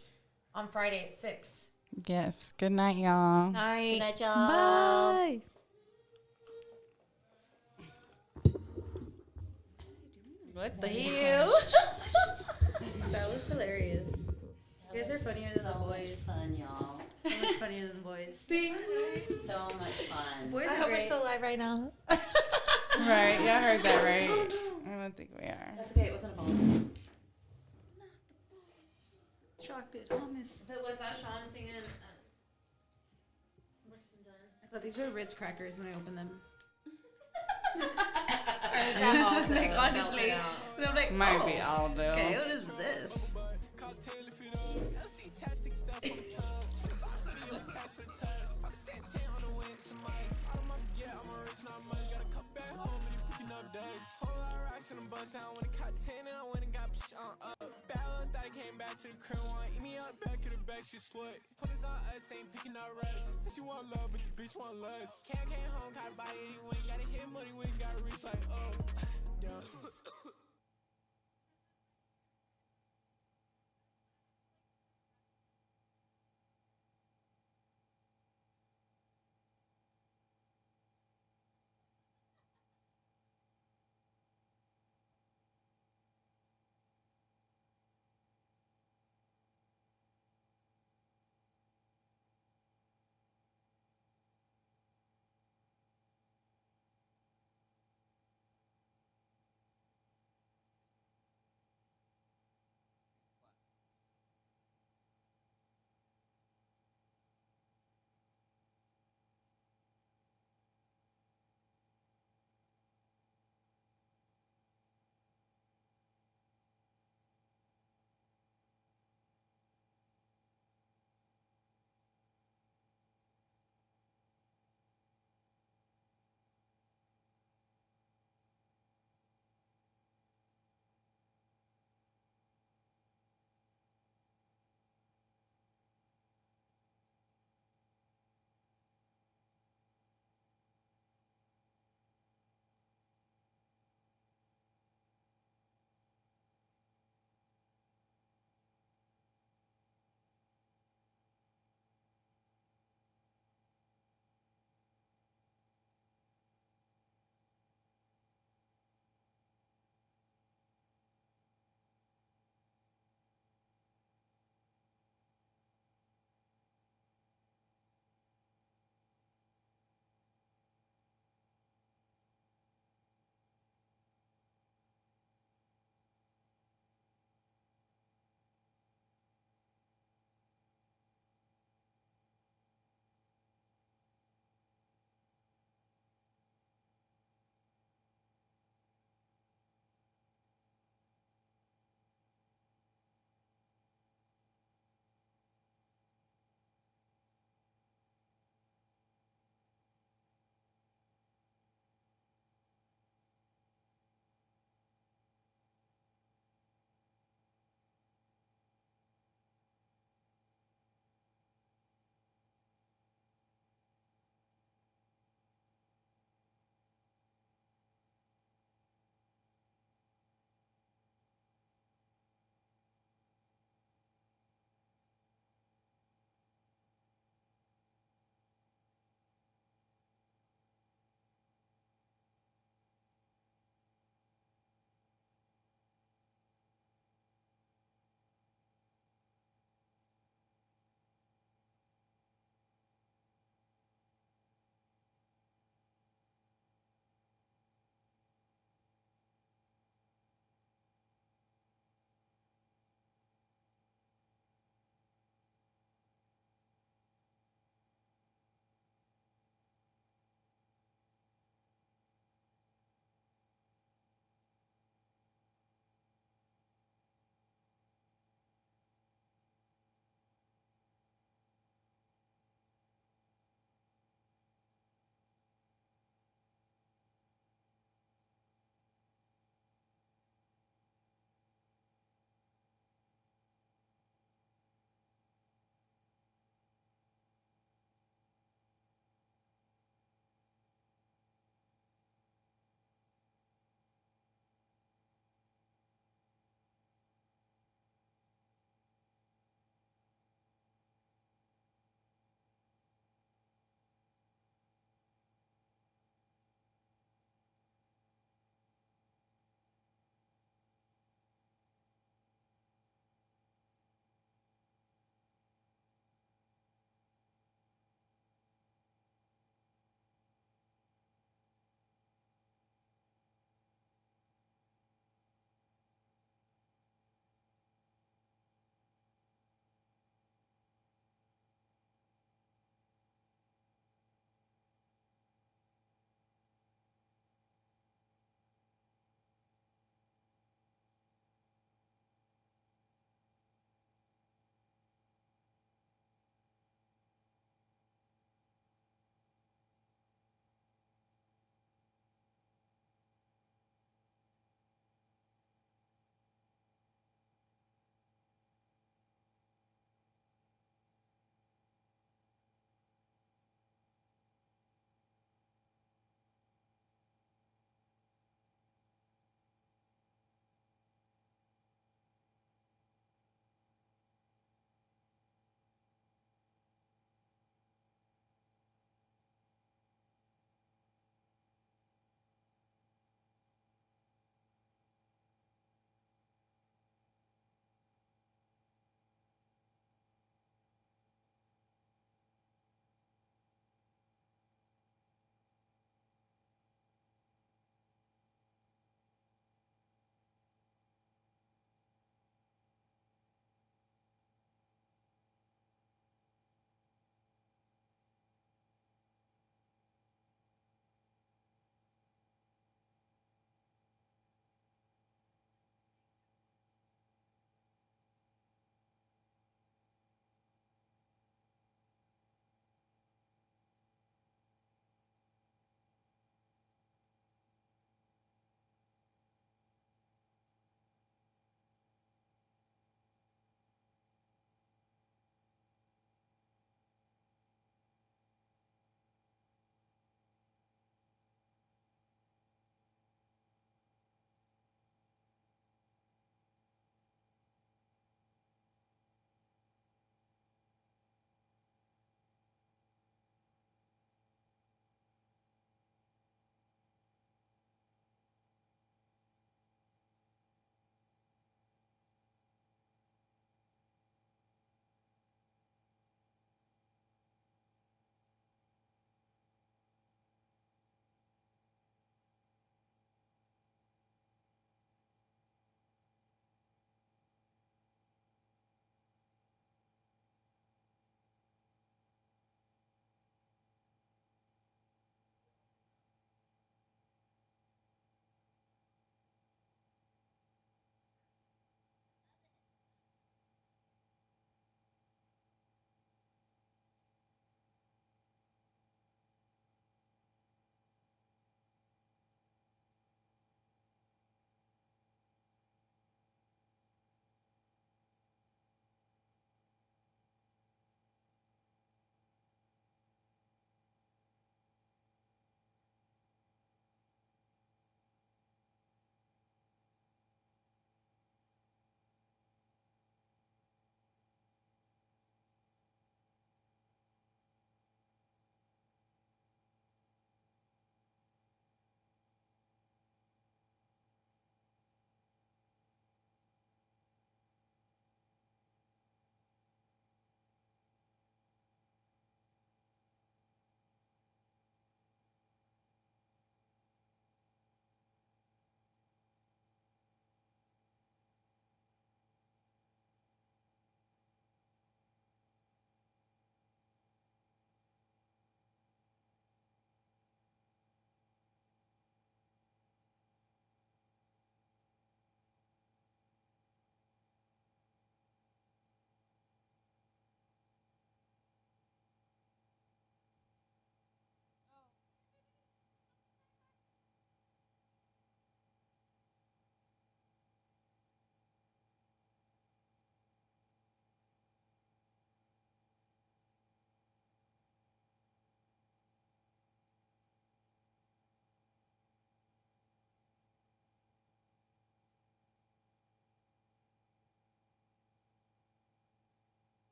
on Friday at 6. Yes. Good night, y'all. Night. Good night, y'all. Bye. What the hell? That was hilarious. You guys are funnier than the So boys. much fun, y'all. So much funnier than the boys. So much fun. Boys I are hope we're great. still live right now. Right. Y'all heard that, right? I don't think we are. That's okay. It wasn't a ball. Chocolate hummus. But was that Sean singing? I thought these were Ritz crackers when I opened them. Like, honestly. I'm like, Might be Aldo. okay, what is this? Can't home, gotta buy it, you ain't gotta hit money, we ain't gotta reach like, oh, damn.